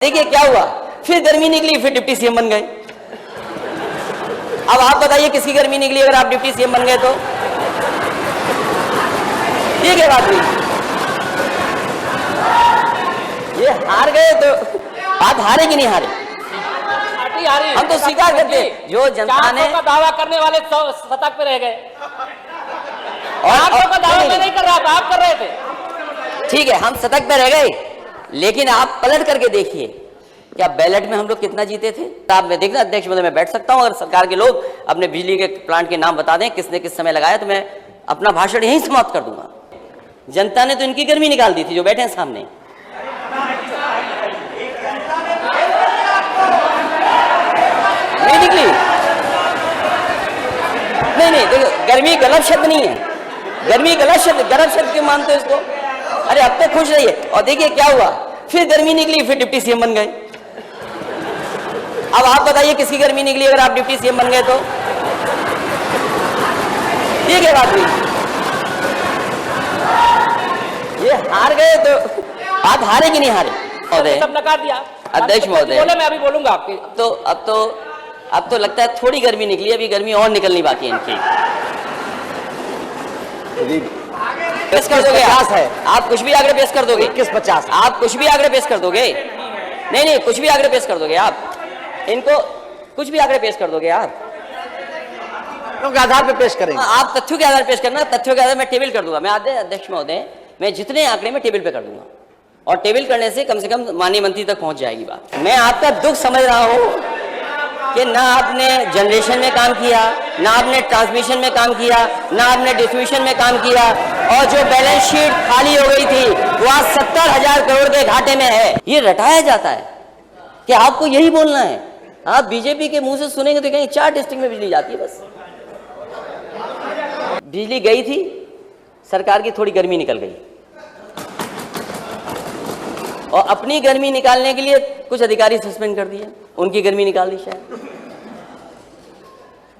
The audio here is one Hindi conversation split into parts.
देखिए क्या हुआ, फिर गर्मी निकली, फिर डिप्टी सीएम बन गए। अब आप बताइए किसकी गर्मी निकली अगर आप डिप्टी सीएम बन गए तो? ये क्या बात हुई? ये हार गए तो आप हारे कि नहीं हारे? हम तो स्वीकार करते, जो जनता ने का दावा करने वाले सतर्क पे रह गए और का दावा मैं नहीं कर रहा था, आप कर रहे थे। ठीक है, हम सतर्क पे रह गए, लेकिन आप पलट करके देखिए क्या बैलेट में हम लोग कितना जीते थे। आप मैं देखना अध्यक्ष महोदय मैं बैठ सकता हूं, अगर सरकार के लोग अपने बिजली के प्लांट के नाम बता दें किसने किस समय लगाया तो मैं अपना भाषण यहीं समाप्त कर दूंगा। जनता ने तो इनकी गर्मी निकाल दी थी जो बैठे हैं सामने। नहीं निकली, नहीं देखो, गर्मी गलत शब्द नहीं है, गर्मी गलत शब्द क्यों मानते हो इसको? अरे अब तो खुश रहिए। और देखिए क्या हुआ, फिर गर्मी निकली, फिर डिप्टी सीएम बन गए। अब आप बताइए किसकी गर्मी निकली अगर आप डिप्टी सीएम बन गए तो? ये क्या बात हुई? ये हार गए तो आप हारे कि नहीं हारे? महोदय सब नकार दिया अध्यक्ष महोदय, बोले मैं अभी बोलूंगा आपके। अब तो लगता है थोड़ी गर्मी निकली, अभी गर्मी और निकलनी बाकी है इनकी। पेश कर दोगे आप कुछ भी आगे पेश कर दोगे? 21-50 आप कुछ भी आगे पेश कर दोगे? नहीं कुछ भी आगे पेश कर दोगे आप? इनको कुछ भी आगे पेश कर दोगे आप? क्योंकि आधार पे पेश करेंगे। आप तथ्यों के आधार पेश करना, तथ्यों के आधार मैं टेबल कर दूंगा। मैं अध्यक्ष महोदय मैं जितने आंकड़े में टेबल पे कर दूंगा, और टेबल करने से कम माननीय मंत्री तक पहुंच जाएगी बात। मैं आपका दुख समझ रहा हूं कि ना आपने जनरेशन में काम किया, ना आपने ट्रांसमिशन में काम किया, ना आपने डिस्ट्रीब्यूशन में काम किया, और जो बैलेंस शीट खाली हो गई थी वो आज 70,000 करोड़ के घाटे में है। ये रटाया जाता है कि आपको यही बोलना है। आप बीजेपी के मुंह से सुनेंगे तो कहीं 4 डिस्ट्रिक्ट में बिजली जाती है बस। बिजली गई थी, सरकार की थोड़ी गर्मी निकल गई, और अपनी गर्मी निकालने के लिए कुछ अधिकारी सस्पेंड कर दिए, उनकी गर्मी निकाल दी शायद।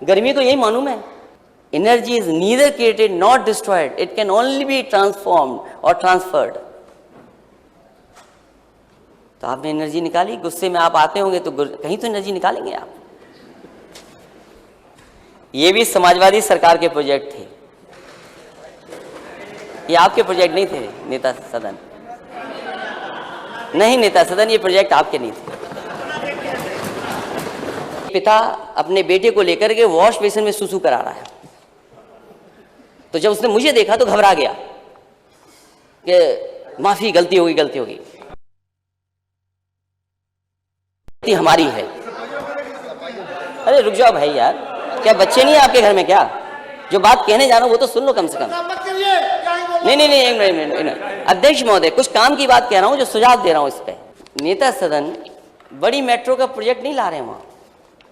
गर्मी तो यही मालूम है, energy is neither created not destroyed, it can only be transformed और ट्रांसफर्ड। तो आपने एनर्जी निकाली, गुस्से में आप आते होंगे तो कहीं तो एनर्जी निकालेंगे आप। ये भी समाजवादी सरकार के प्रोजेक्ट थे, ये आपके प्रोजेक्ट नहीं थे नेता सदन। नहीं नेता सदन, ये प्रोजेक्ट आपके नहीं थे। पिता अपने बेटे को लेकर के वॉश बेसिन में सुसु करा रहा है, तो जब उसने मुझे देखा तो घबरा गया कि माफी, गलती होगी, गलती होगी, गलती हमारी है। अरे रुक जाओ भाई यार, क्या बच्चे नहीं है आपके घर में क्या? जो बात कहने जा रहा हूं वो तो सुन लो कम से कम। नहीं एक अध्यक्ष महोदय, कुछ काम की बात कह रहा हूं, जो सुझाव दे रहा हूं इस पे। नेता सदन बड़ी मेट्रो का प्रोजेक्ट नहीं ला रहे हैं वहां,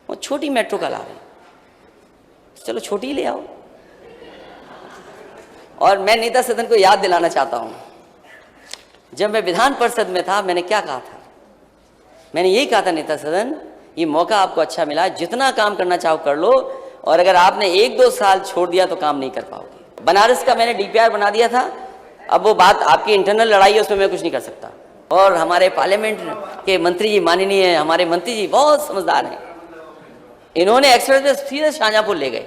वो छोटी मेट्रो का ला रहे हैं। चलो छोटी ले आओ। और मैं नेता सदन को याद दिलाना चाहता हूं, जब मैं विधान परिषद में था मैंने क्या कहा था? मैंने यही कहा था, नेता सदन ये मौका आपको अच्छा मिला, जितना काम करना चाहो कर लो, और अगर आपने 1-2 साल छोड़ दिया तो काम नहीं कर पाओगे। बनारस का मैंने डीपीआर बना दिया था, अब वो बात आपकी इंटरनल लड़ाई है, उसमें मैं कुछ नहीं कर सकता। और हमारे पार्लियामेंट के मंत्री जी, माननीय हमारे मंत्री जी बहुत समझदार हैं, इन्होंने एक्सप्रेस वे सीधे शाहजहांपुर ले गए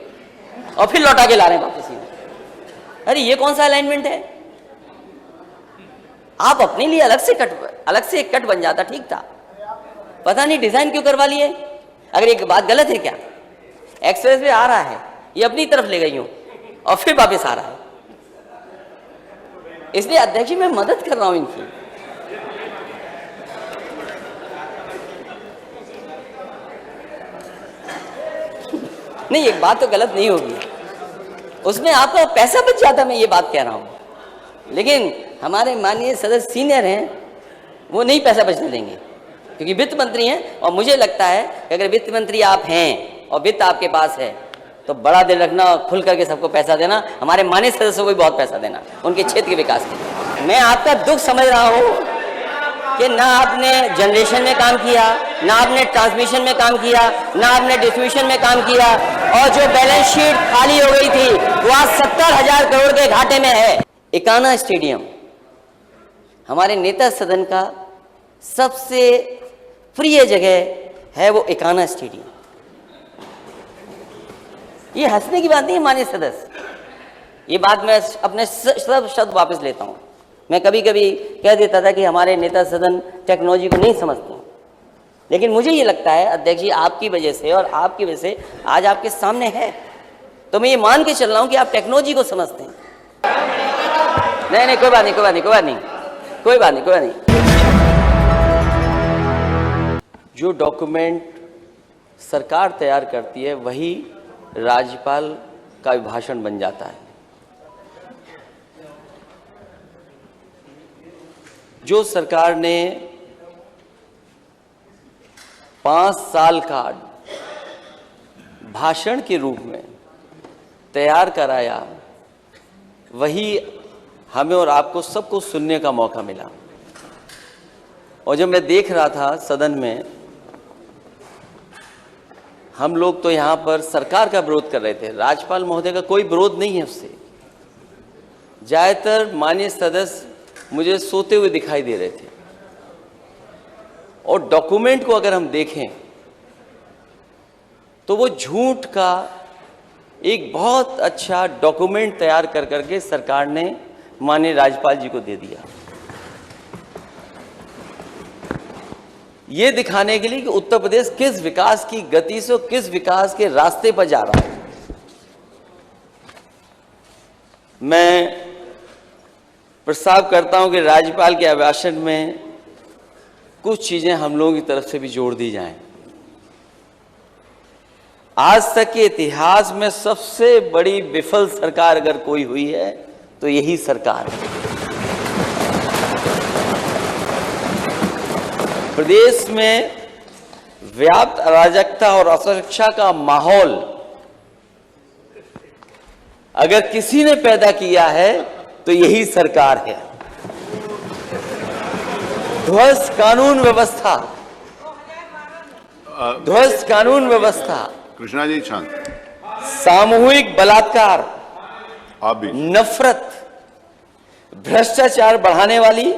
और फिर लौटा के ला रहे हैं वापस यहाँ। अरे ये कौन सा अलाइनमेंट है? आप अपने लिए अलग से एक कट बन जाता, ठीक था। पता नहीं डिजाइन क्यों करवा लिए। अगर एक बात गलत है क्या? एक्सप्रेस वे आ रहा है, ये अपनी तरफ ले गई हूं और फिर वापस आ रहा है, इसलिए अध्यक्ष जी मैं मदद कर रहा हूं इनकी। नहीं एक बात तो गलत नहीं होगी, उसमें आपका पैसा बच जाता, मैं ये बात कह रहा हूं। लेकिन हमारे माननीय सदस्य सीनियर हैं, वो नहीं पैसा बचने देंगे क्योंकि वित्त मंत्री हैं, और मुझे लगता है कि अगर वित्त मंत्री आप हैं और वित्त आपके पास है तो बड़ा दिल रखना और खुल करके सबको पैसा देना, हमारे माननीय सदस्यों को भी बहुत पैसा देना उनके क्षेत्र के विकास के लिए। मैं आपका दुख समझ रहा हूं कि ना आपने जनरेशन में काम किया, ना आपने ट्रांसमिशन में काम किया, ना आपने डिस्ट्रीब्यूशन में काम किया, और जो बैलेंस शीट खाली हो गई थी वो आज 70,000 करोड़ के घाटे में है। इकाना स्टेडियम हमारे नेता सदन का सबसे प्रिय जगह है वो एकाना स्टेडियम। ये हंसने की बात नहीं है माननीय सदस्य, ये बात मैं अपने सब शब्द वापस लेता हूँ। मैं कभी कभी कह देता था कि हमारे नेता सदन टेक्नोलॉजी को नहीं समझते हैं, लेकिन मुझे ये लगता है अध्यक्ष जी आपकी वजह से और आपकी वजह से आज आपके सामने है, तो मैं ये मान के चल रहा हूँ कि आप टेक्नोलॉजी को समझते हैं। नहीं, कोई बात नहीं। जो डॉक्यूमेंट सरकार तैयार करती है वही राज्यपाल का अभिभाषण बन जाता है। जो सरकार ने 5 साल का भाषण के रूप में तैयार कराया, वही हमें और आपको सबको सुनने का मौका मिला। और जब मैं देख रहा था सदन में, हम लोग तो यहाँ पर सरकार का विरोध कर रहे थे, राज्यपाल महोदय का कोई विरोध नहीं है उससे। ज्यादातर माननीय सदस्य मुझे सोते हुए दिखाई दे रहे थे। और डॉक्यूमेंट को अगर हम देखें तो वो झूठ का एक बहुत अच्छा डॉक्यूमेंट तैयार कर करके सरकार ने माननीय राज्यपाल जी को दे दिया, ये दिखाने के लिए कि उत्तर प्रदेश किस विकास की गति से, किस विकास के रास्ते पर जा रहा है। मैं प्रस्ताव करता हूं कि राज्यपाल के अभिभाषण में कुछ चीजें हम लोगों की तरफ से भी जोड़ दी जाएं। आज तक के इतिहास में सबसे बड़ी विफल सरकार अगर कोई हुई है तो यही सरकार है। प्रदेश में व्याप्त अराजकता और असुरक्षा का माहौल अगर किसी ने पैदा किया है तो यही सरकार है। ध्वस्त कानून व्यवस्था, कृष्णा जी शांत, सामूहिक बलात्कार, आप भी, नफरत, भ्रष्टाचार बढ़ाने वाली,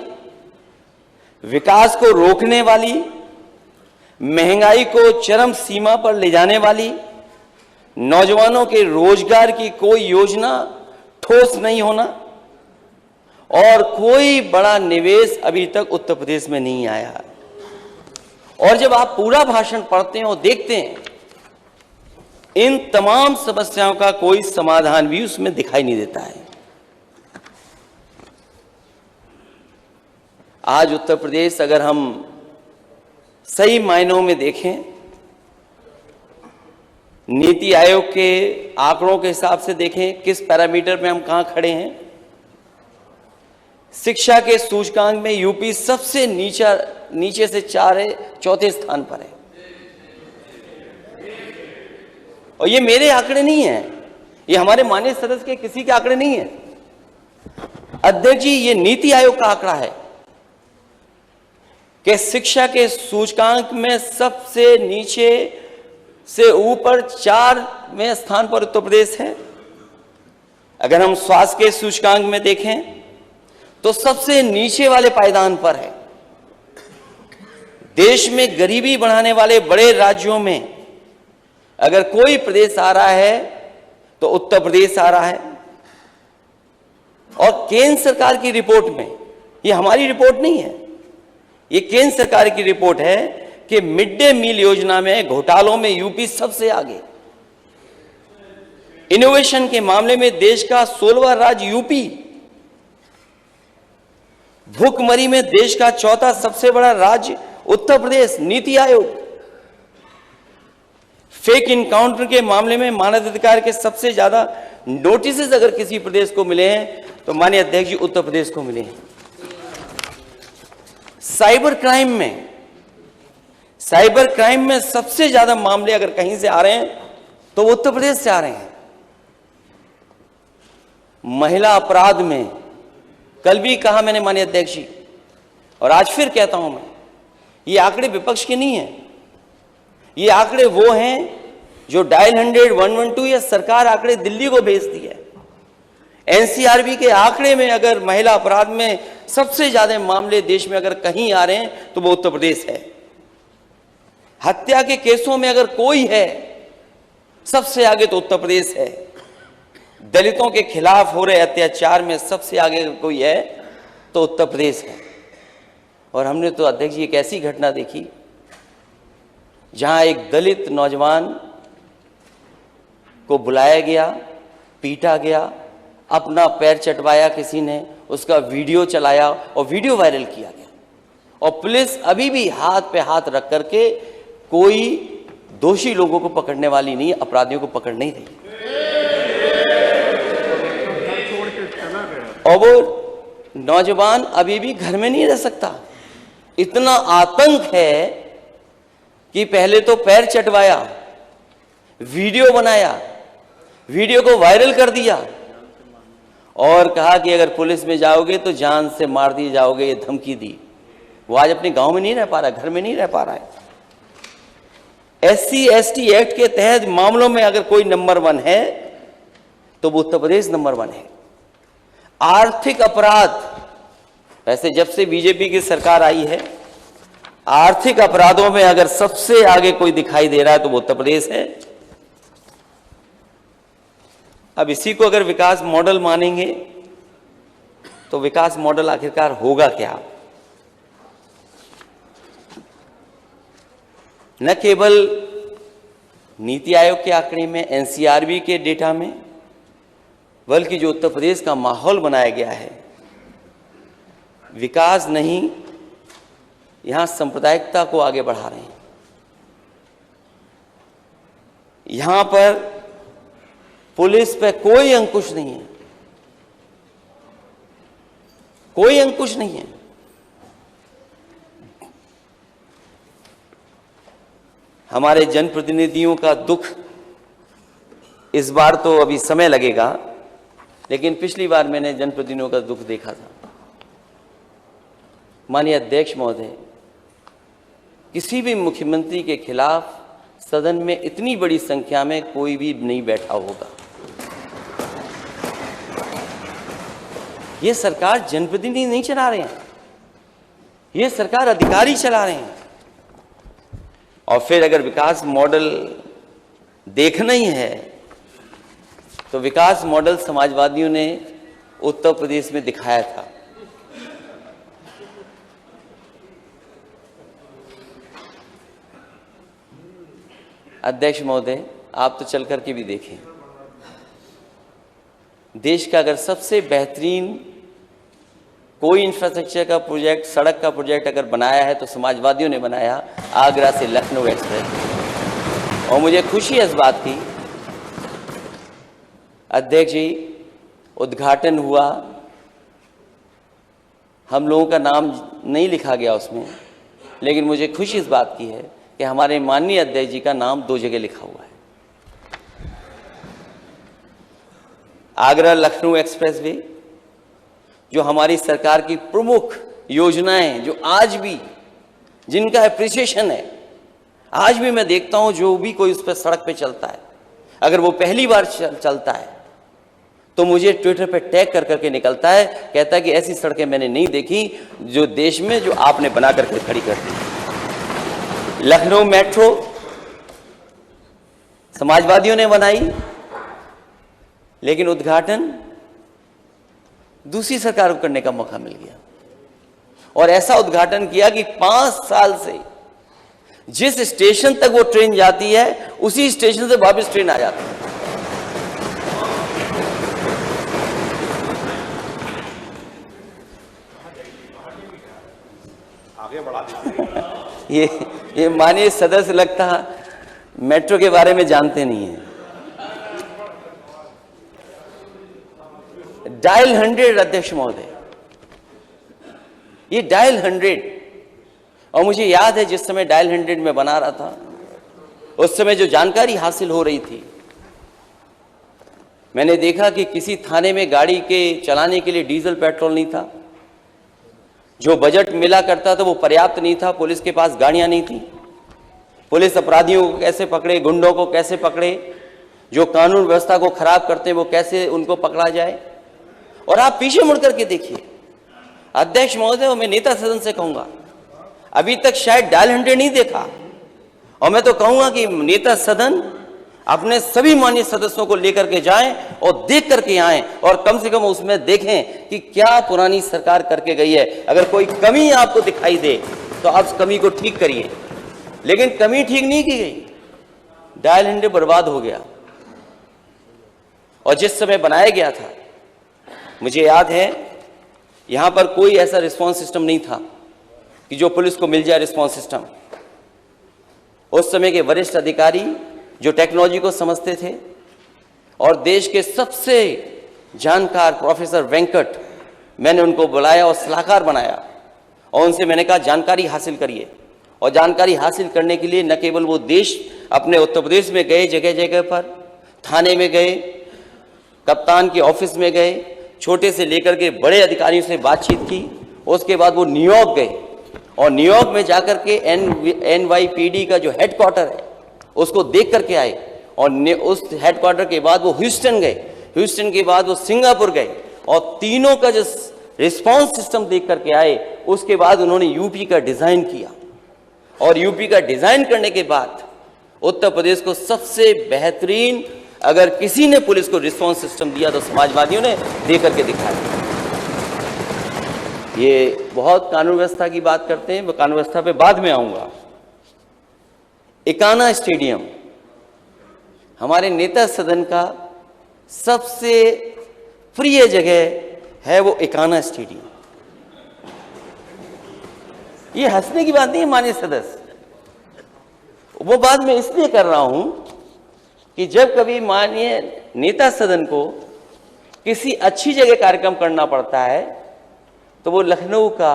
विकास को रोकने वाली, महंगाई को चरम सीमा पर ले जाने वाली, नौजवानों के रोजगार की कोई योजना ठोस नहीं होना और कोई बड़ा निवेश अभी तक उत्तर प्रदेश में नहीं आया। और जब आप पूरा भाषण पढ़ते हैं और देखते हैं, इन तमाम समस्याओं का कोई समाधान भी उसमें दिखाई नहीं देता है। आज उत्तर प्रदेश अगर हम सही मायनों में देखें, नीति आयोग के आंकड़ों के हिसाब से देखें किस पैरामीटर में हम कहां खड़े हैं। शिक्षा के सूचकांक में यूपी सबसे नीचे से चौथे स्थान पर है। और ये मेरे आंकड़े नहीं है, ये हमारे माननीय सदस्य के किसी के आंकड़े नहीं है अध्यक्ष जी, ये नीति आयोग का आंकड़ा है कि शिक्षा के सूचकांक में सबसे नीचे से ऊपर 4वें स्थान पर उत्तर प्रदेश है। अगर हम स्वास्थ्य के सूचकांक में देखें तो सबसे नीचे वाले पायदान पर है। देश में गरीबी बढ़ाने वाले बड़े राज्यों में अगर कोई प्रदेश आ रहा है तो उत्तर प्रदेश आ रहा है। और केंद्र सरकार की रिपोर्ट में, ये हमारी रिपोर्ट नहीं है, ये केंद्र सरकार की रिपोर्ट है कि मिड डे मील योजना में घोटालों में यूपी सबसे आगे। इनोवेशन के मामले में देश का 16वां राज्य यूपी। भूखमरी में देश का 4था सबसे बड़ा राज्य उत्तर प्रदेश। नीति आयोग। फेक इनकाउंटर के मामले में मानवाधिकार के सबसे ज्यादा नोटिस अगर किसी प्रदेश को मिले हैं तो माननीय अध्यक्ष जी उत्तर प्रदेश को मिले हैं। साइबर क्राइम में सबसे ज्यादा मामले अगर कहीं से आ रहे हैं तो उत्तर प्रदेश से आ रहे हैं। महिला अपराध में कल भी कहा मैंने माननीय अध्यक्ष जी, और आज फिर कहता हूं मैं, ये आंकड़े विपक्ष के नहीं हैं, ये आंकड़े वो हैं जो डायल 100-112 या सरकार आंकड़े दिल्ली को भेजती है। एनसीआरबी के आंकड़े में अगर महिला अपराध में सबसे ज्यादा मामले देश में अगर कहीं आ रहे हैं तो वो उत्तर प्रदेश है। हत्या के केसों में अगर कोई है सबसे आगे तो उत्तर प्रदेश है। दलितों के खिलाफ हो रहे अत्याचार में सबसे आगे अगर कोई है तो उत्तर प्रदेश है। और हमने तो अध्यक्ष जी एक ऐसी घटना देखी जहां एक दलित नौजवान को बुलाया गया, पीटा गया, अपना पैर चटवाया किसी ने, उसका वीडियो चलाया और वीडियो वायरल किया गया। और पुलिस अभी भी हाथ पे हाथ रख करके कोई दोषी लोगों को पकड़ने वाली नहीं, अपराधियों को पकड़ नहीं रही। और वो नौजवान अभी भी घर में नहीं रह सकता। इतना आतंक है कि पहले तो पैर चटवाया, वीडियो बनाया, वीडियो को वायरल कर दिया और कहा कि अगर पुलिस में जाओगे तो जान से मार दिए जाओगे, ये धमकी दी। वो आज अपने गांव में नहीं रह पा रहा है, घर में नहीं रह पा रहा है। SC/ST एक्ट के तहत मामलों में अगर कोई नंबर 1 है तो वो उत्तर प्रदेश नंबर 1 है। आर्थिक अपराध, वैसे जब से बीजेपी की सरकार आई है आर्थिक अपराधों में अगर सबसे आगे कोई दिखाई दे रहा है तो वो उत्तर प्रदेश है। अब इसी को अगर विकास मॉडल मानेंगे तो विकास मॉडल आखिरकार होगा क्या? न केवल नीति आयोग के आंकड़े में, NCRB के डेटा में, बल्कि जो उत्तर प्रदेश का माहौल बनाया गया है, विकास नहीं, यहां सांप्रदायिकता को आगे बढ़ा रहे हैं। यहां पर पुलिस पे कोई अंकुश नहीं है, कोई अंकुश नहीं है। हमारे जनप्रतिनिधियों का दुख इस बार तो अभी समय लगेगा, लेकिन पिछली बार मैंने जनप्रतिनिधियों का दुख देखा था। माननीय अध्यक्ष महोदय, किसी भी मुख्यमंत्री के खिलाफ सदन में इतनी बड़ी संख्या में कोई भी नहीं बैठा होगा। ये सरकार जनप्रतिनिधि नहीं चला रहे हैं, ये सरकार अधिकारी चला रहे हैं। और फिर अगर विकास मॉडल देखना ही है तो विकास मॉडल समाजवादियों ने उत्तर प्रदेश में दिखाया था। अध्यक्ष महोदय, आप तो चल करके भी देखें, देश का अगर सबसे बेहतरीन कोई इंफ्रास्ट्रक्चर का प्रोजेक्ट, सड़क का प्रोजेक्ट अगर बनाया है तो समाजवादियों ने बनाया, आगरा से लखनऊ एक्सप्रेस। और मुझे खुशी है इस बात की, अध्यक्ष जी, उद्घाटन हुआ, हम लोगों का नाम नहीं लिखा गया उसमें, लेकिन मुझे खुशी इस बात की है कि हमारे माननीय अध्यक्ष जी का नाम 2 जगह लिखा हुआ है। आगरा लखनऊ एक्सप्रेसवे, जो हमारी सरकार की प्रमुख योजनाएं, जो आज भी जिनका एप्रिसिएशन है, आज भी मैं देखता हूं जो भी कोई उस पर सड़क पे चलता है, अगर वो पहली बार चलता है तो मुझे ट्विटर पे टैग कर करके निकलता है, कहता है कि ऐसी सड़कें मैंने नहीं देखी जो देश में, जो आपने बना करके खड़ी कर दी। लखनऊ मेट्रो समाजवादियों ने बनाई, लेकिन उद्घाटन दूसरी सरकार को करने का मौका मिल गया। और ऐसा उद्घाटन किया कि 5 साल से जिस स्टेशन तक वो ट्रेन जाती है उसी स्टेशन से वापस ट्रेन आ जाती है। आगे बढ़ा दीजिए। ये माननीय सदस्य लगता मेट्रो के बारे में जानते नहीं है। डायल 100 अध्यक्ष महोदय, ये डायल 100, और मुझे याद है जिस समय डायल 100 में बना रहा था उस समय जो जानकारी हासिल हो रही थी, मैंने देखा कि किसी थाने में गाड़ी के चलाने के लिए डीजल पेट्रोल नहीं था, जो बजट मिला करता था वो पर्याप्त नहीं था, पुलिस के पास गाड़ियां नहीं थी। पुलिस अपराधियों को कैसे पकड़े, गुंडों को कैसे पकड़े, जो कानून व्यवस्था को खराब करते हैं वो कैसे उनको पकड़ा जाए। और आप पीछे मुड़ करके देखिए अध्यक्ष महोदय, मैं नेता सदन से कहूंगा, अभी तक शायद डायल 100 नहीं देखा, और मैं तो कहूंगा कि नेता सदन अपने सभी माननीय सदस्यों को लेकर के जाएं और देख करके आएं और कम से कम उसमें देखें कि क्या पुरानी सरकार करके गई है। अगर कोई कमी आपको दिखाई दे तो आप उस कमी को ठीक करिए, लेकिन कमी ठीक नहीं की गई। डायल इंडिया बर्बाद हो गया और जिस समय बनाया गया था, मुझे याद है यहां पर कोई ऐसा रिस्पांस सिस्टम नहीं था कि जो पुलिस को मिल जाए रिस्पांस सिस्टम। उस समय के वरिष्ठ अधिकारी जो टेक्नोलॉजी को समझते थे और देश के सबसे जानकार प्रोफेसर वेंकट, मैंने उनको बुलाया और सलाहकार बनाया और उनसे मैंने कहा जानकारी हासिल करिए। और जानकारी हासिल करने के लिए न केवल वो देश अपने उत्तर प्रदेश में गए, जगह जगह पर थाने में गए, कप्तान के ऑफिस में गए, छोटे से लेकर के बड़े अधिकारियों से बातचीत की। उसके बाद वो न्यूयॉर्क गए और न्यूयॉर्क में जाकर के NYPD का जो हेडक्वार्टर है उसको देख करके आए और उस हेडक्वार्टर के बाद वो ह्यूस्टन गए, ह्यूस्टन के बाद वो सिंगापुर गए और तीनों का जो रिस्पांस सिस्टम देख करके आए। उसके बाद उन्होंने यूपी का डिजाइन किया और यूपी का डिजाइन करने के बाद उत्तर प्रदेश को सबसे बेहतरीन, अगर किसी ने पुलिस को रिस्पांस सिस्टम दिया तो समाजवादियों ने दे करके दिखाया। ये बहुत कानून व्यवस्था की बात करते हैं, मैं कानून व्यवस्था पे बाद में आऊंगा। इकाना स्टेडियम हमारे नेता सदन का सबसे प्रिय जगह है, वो इकाना स्टेडियम। ये हंसने की बात नहीं है माननीय सदस्य, वो बात मैं इसलिए कर रहा हूं कि जब कभी माननीय नेता सदन को किसी अच्छी जगह कार्यक्रम करना पड़ता है तो वो लखनऊ का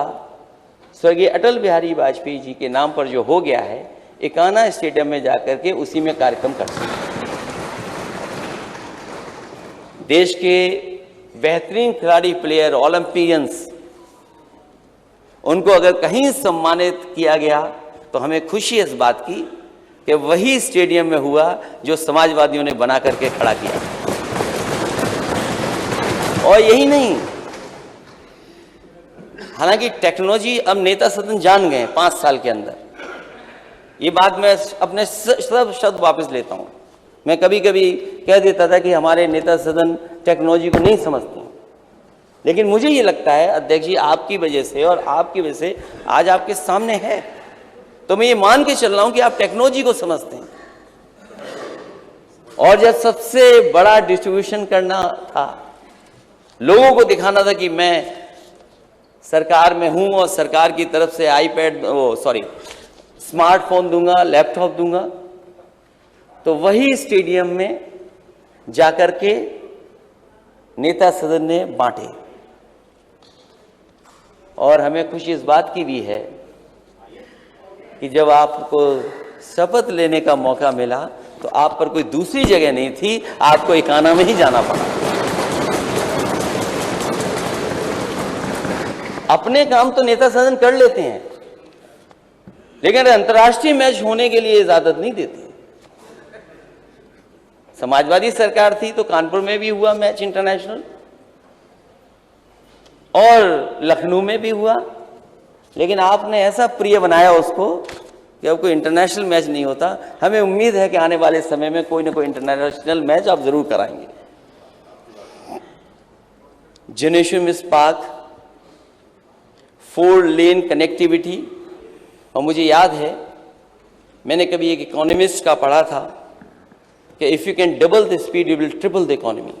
स्वर्गीय अटल बिहारी वाजपेयी जी के नाम पर जो हो गया है, इकाना स्टेडियम में जाकर के उसी में कार्यक्रम करते हैं। देश के बेहतरीन खिलाड़ी, प्लेयर, ओलंपियंस, उनको अगर कहीं सम्मानित किया गया तो हमें खुशी इस बात की कि वही स्टेडियम में हुआ जो समाजवादियों ने बना करके खड़ा किया। और यही नहीं, हालांकि टेक्नोलॉजी अब नेता सदन जान गए 5 साल के अंदर। ये बात मैं अपने सब शब्द वापस लेता हूं। मैं कभी कभी कह देता था कि हमारे नेता सदन टेक्नोलॉजी को नहीं समझते, लेकिन मुझे ये लगता है अध्यक्ष जी, आपकी वजह से और आपकी वजह से आज आपके सामने है, तो मैं ये मान के चल रहा हूं कि आप टेक्नोलॉजी को समझते हैं। और जब सबसे बड़ा डिस्ट्रीब्यूशन करना था, लोगों को दिखाना था कि मैं सरकार में हूं और सरकार की तरफ से स्मार्टफोन दूंगा, लैपटॉप दूंगा, तो वही स्टेडियम में जाकर के नेता सदन ने बांटे। और हमें खुशी इस बात की भी है कि जब आपको शपथ लेने का मौका मिला तो आप पर कोई दूसरी जगह नहीं थी, आपको इकाना में ही जाना पड़ा। अपने काम तो नेता सदन कर लेते हैं, लेकिन अंतर्राष्ट्रीय मैच होने के लिए इजाजत नहीं देते। समाजवादी सरकार थी तो कानपुर में भी हुआ मैच इंटरनेशनल और लखनऊ में भी हुआ, लेकिन आपने ऐसा प्रिय बनाया उसको कि अब कोई इंटरनेशनल मैच नहीं होता। हमें उम्मीद है कि आने वाले समय में कोई ना कोई इंटरनेशनल मैच आप जरूर कराएंगे। जिनेश्वर पार्क, 4 लेन कनेक्टिविटी, और मुझे याद है मैंने कभी एक इकोनॉमिस्ट का पढ़ा था कि if you can double the speed you will triple the economy.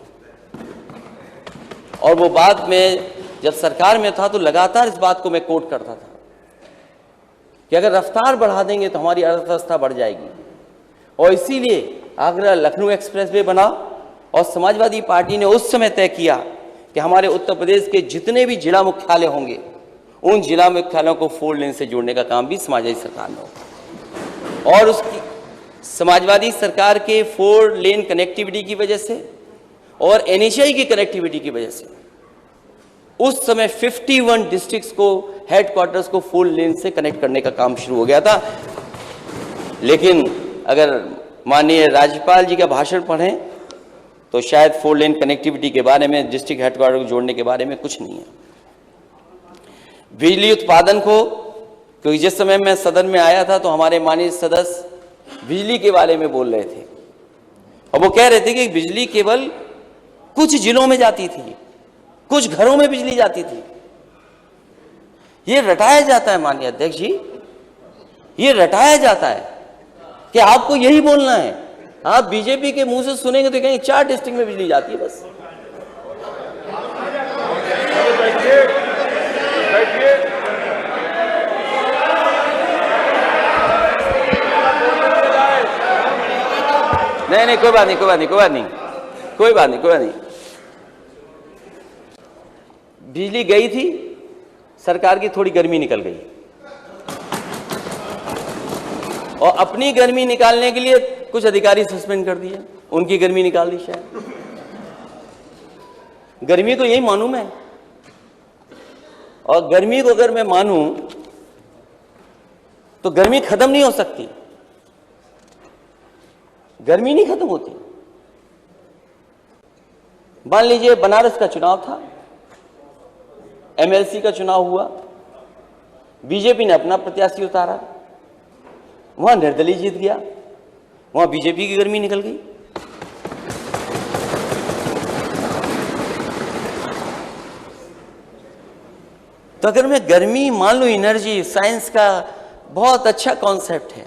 और वो बात में जब सरकार में था तो लगातार इस बात को मैं कोट करता था कि अगर रफ्तार बढ़ा देंगे तो हमारी अर्थव्यवस्था बढ़ जाएगी। और इसीलिए आगरा लखनऊ एक्सप्रेसवे बना और समाजवादी पार्टी ने उस समय तय किया कि हमारे उत्तर प्रदेश के जितने भी जिला मुख्यालय होंगे उन जिला मुख्यालयों को 4 लेन से जोड़ने का काम भी समाजवादी सरकार ने होगा। और उसकी समाजवादी सरकार के 4 लेन कनेक्टिविटी की वजह से और NHAI की कनेक्टिविटी की वजह से उस समय 51 डिस्ट्रिक्ट्स को, हेडक्वार्टर्स को 4 लेन से कनेक्ट करने का काम शुरू हो गया था। लेकिन अगर माननीय राज्यपाल जी का भाषण पढ़ें तो शायद 4 लेन कनेक्टिविटी के बारे में, डिस्ट्रिक्ट हेडक्वार्टर को जोड़ने के बारे में कुछ नहीं है। बिजली उत्पादन को, क्योंकि जिस समय मैं सदन में आया था तो हमारे माननीय सदस्य बिजली के बारे में बोल रहे थे और वो कह रहे थे कि बिजली केवल कुछ जिलों में जाती थी, कुछ घरों में बिजली जाती थी। ये रटाया जाता है माननीय अध्यक्ष जी, ये रटाया जाता है कि आपको यही बोलना है। आप बीजेपी के मुंह से सुनेंगे तो कहेंगे 4 डिस्ट्रिक्ट में बिजली जाती है बस। नहीं, कोई बात नहीं। बिजली गई थी, सरकार की थोड़ी गर्मी निकल गई और अपनी गर्मी निकालने के लिए कुछ अधिकारी सस्पेंड कर दिए, उनकी गर्मी निकाल दी शायद। गर्मी तो यही मानूं मैं, और गर्मी को अगर मैं मानूं तो गर्मी खत्म नहीं हो सकती, गर्मी नहीं खत्म होती। मान लीजिए बनारस का चुनाव था, एमएलसी का चुनाव हुआ, बीजेपी ने अपना प्रत्याशी उतारा, वहां निर्दलीय जीत गया, वहां बीजेपी की गर्मी निकल गई। तो अगर मैं गर्मी मान लूं, एनर्जी साइंस का बहुत अच्छा कॉन्सेप्ट है।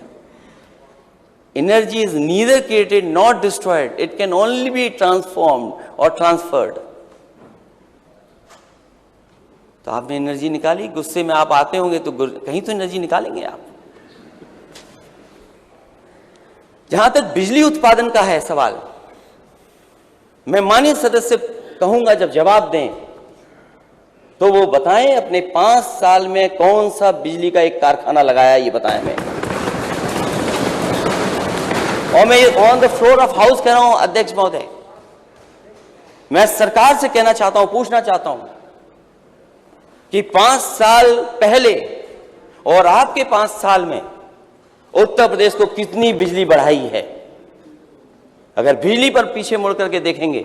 Energy is neither created not destroyed, it can only be transformed और ट्रांसफर्ड। तो आपने एनर्जी निकाली, गुस्से में आप आते होंगे तो कहीं तो एनर्जी निकालेंगे आप। जहां तक बिजली उत्पादन का है सवाल, मैं माननीय सदस्य कहूंगा जब जवाब दें तो वो बताएं अपने 5 साल में कौन सा बिजली का एक कारखाना लगाया, ये बताएं हमें। और मैं on the floor of house कह रहा हूं अध्यक्ष महोदय, मैं सरकार से कहना चाहता हूं, पूछना चाहता हूं कि 5 साल पहले और आपके 5 साल में उत्तर प्रदेश को कितनी बिजली बढ़ाई है। अगर बिजली पर पीछे मुड़ करके देखेंगे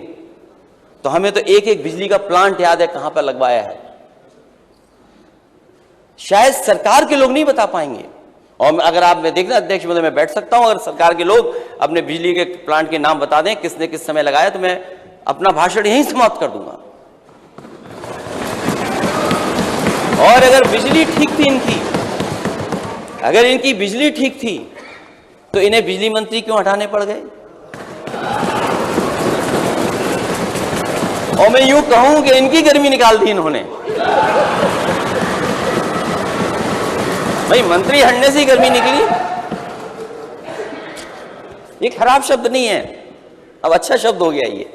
तो हमें तो एक एक बिजली का प्लांट याद है कहां पर लगवाया है, शायद सरकार के लोग नहीं बता पाएंगे। और अगर आप में देखना अध्यक्ष महोदय, मैं बैठ सकता हूं, अगर सरकार के लोग अपने बिजली के प्लांट के नाम बता दें किसने किस समय लगाया, तो मैं अपना भाषण यहीं समाप्त कर दूंगा। और अगर बिजली ठीक थी इनकी, अगर इनकी बिजली ठीक थी तो इन्हें बिजली मंत्री क्यों हटाने पड़ गए। और मैं यूं कहूं कि इनकी गर्मी निकाल दी इन्होंने। भाई मंत्री हटने से ही गर्मी निकली, ये खराब शब्द नहीं है, अब अच्छा शब्द हो गया। ये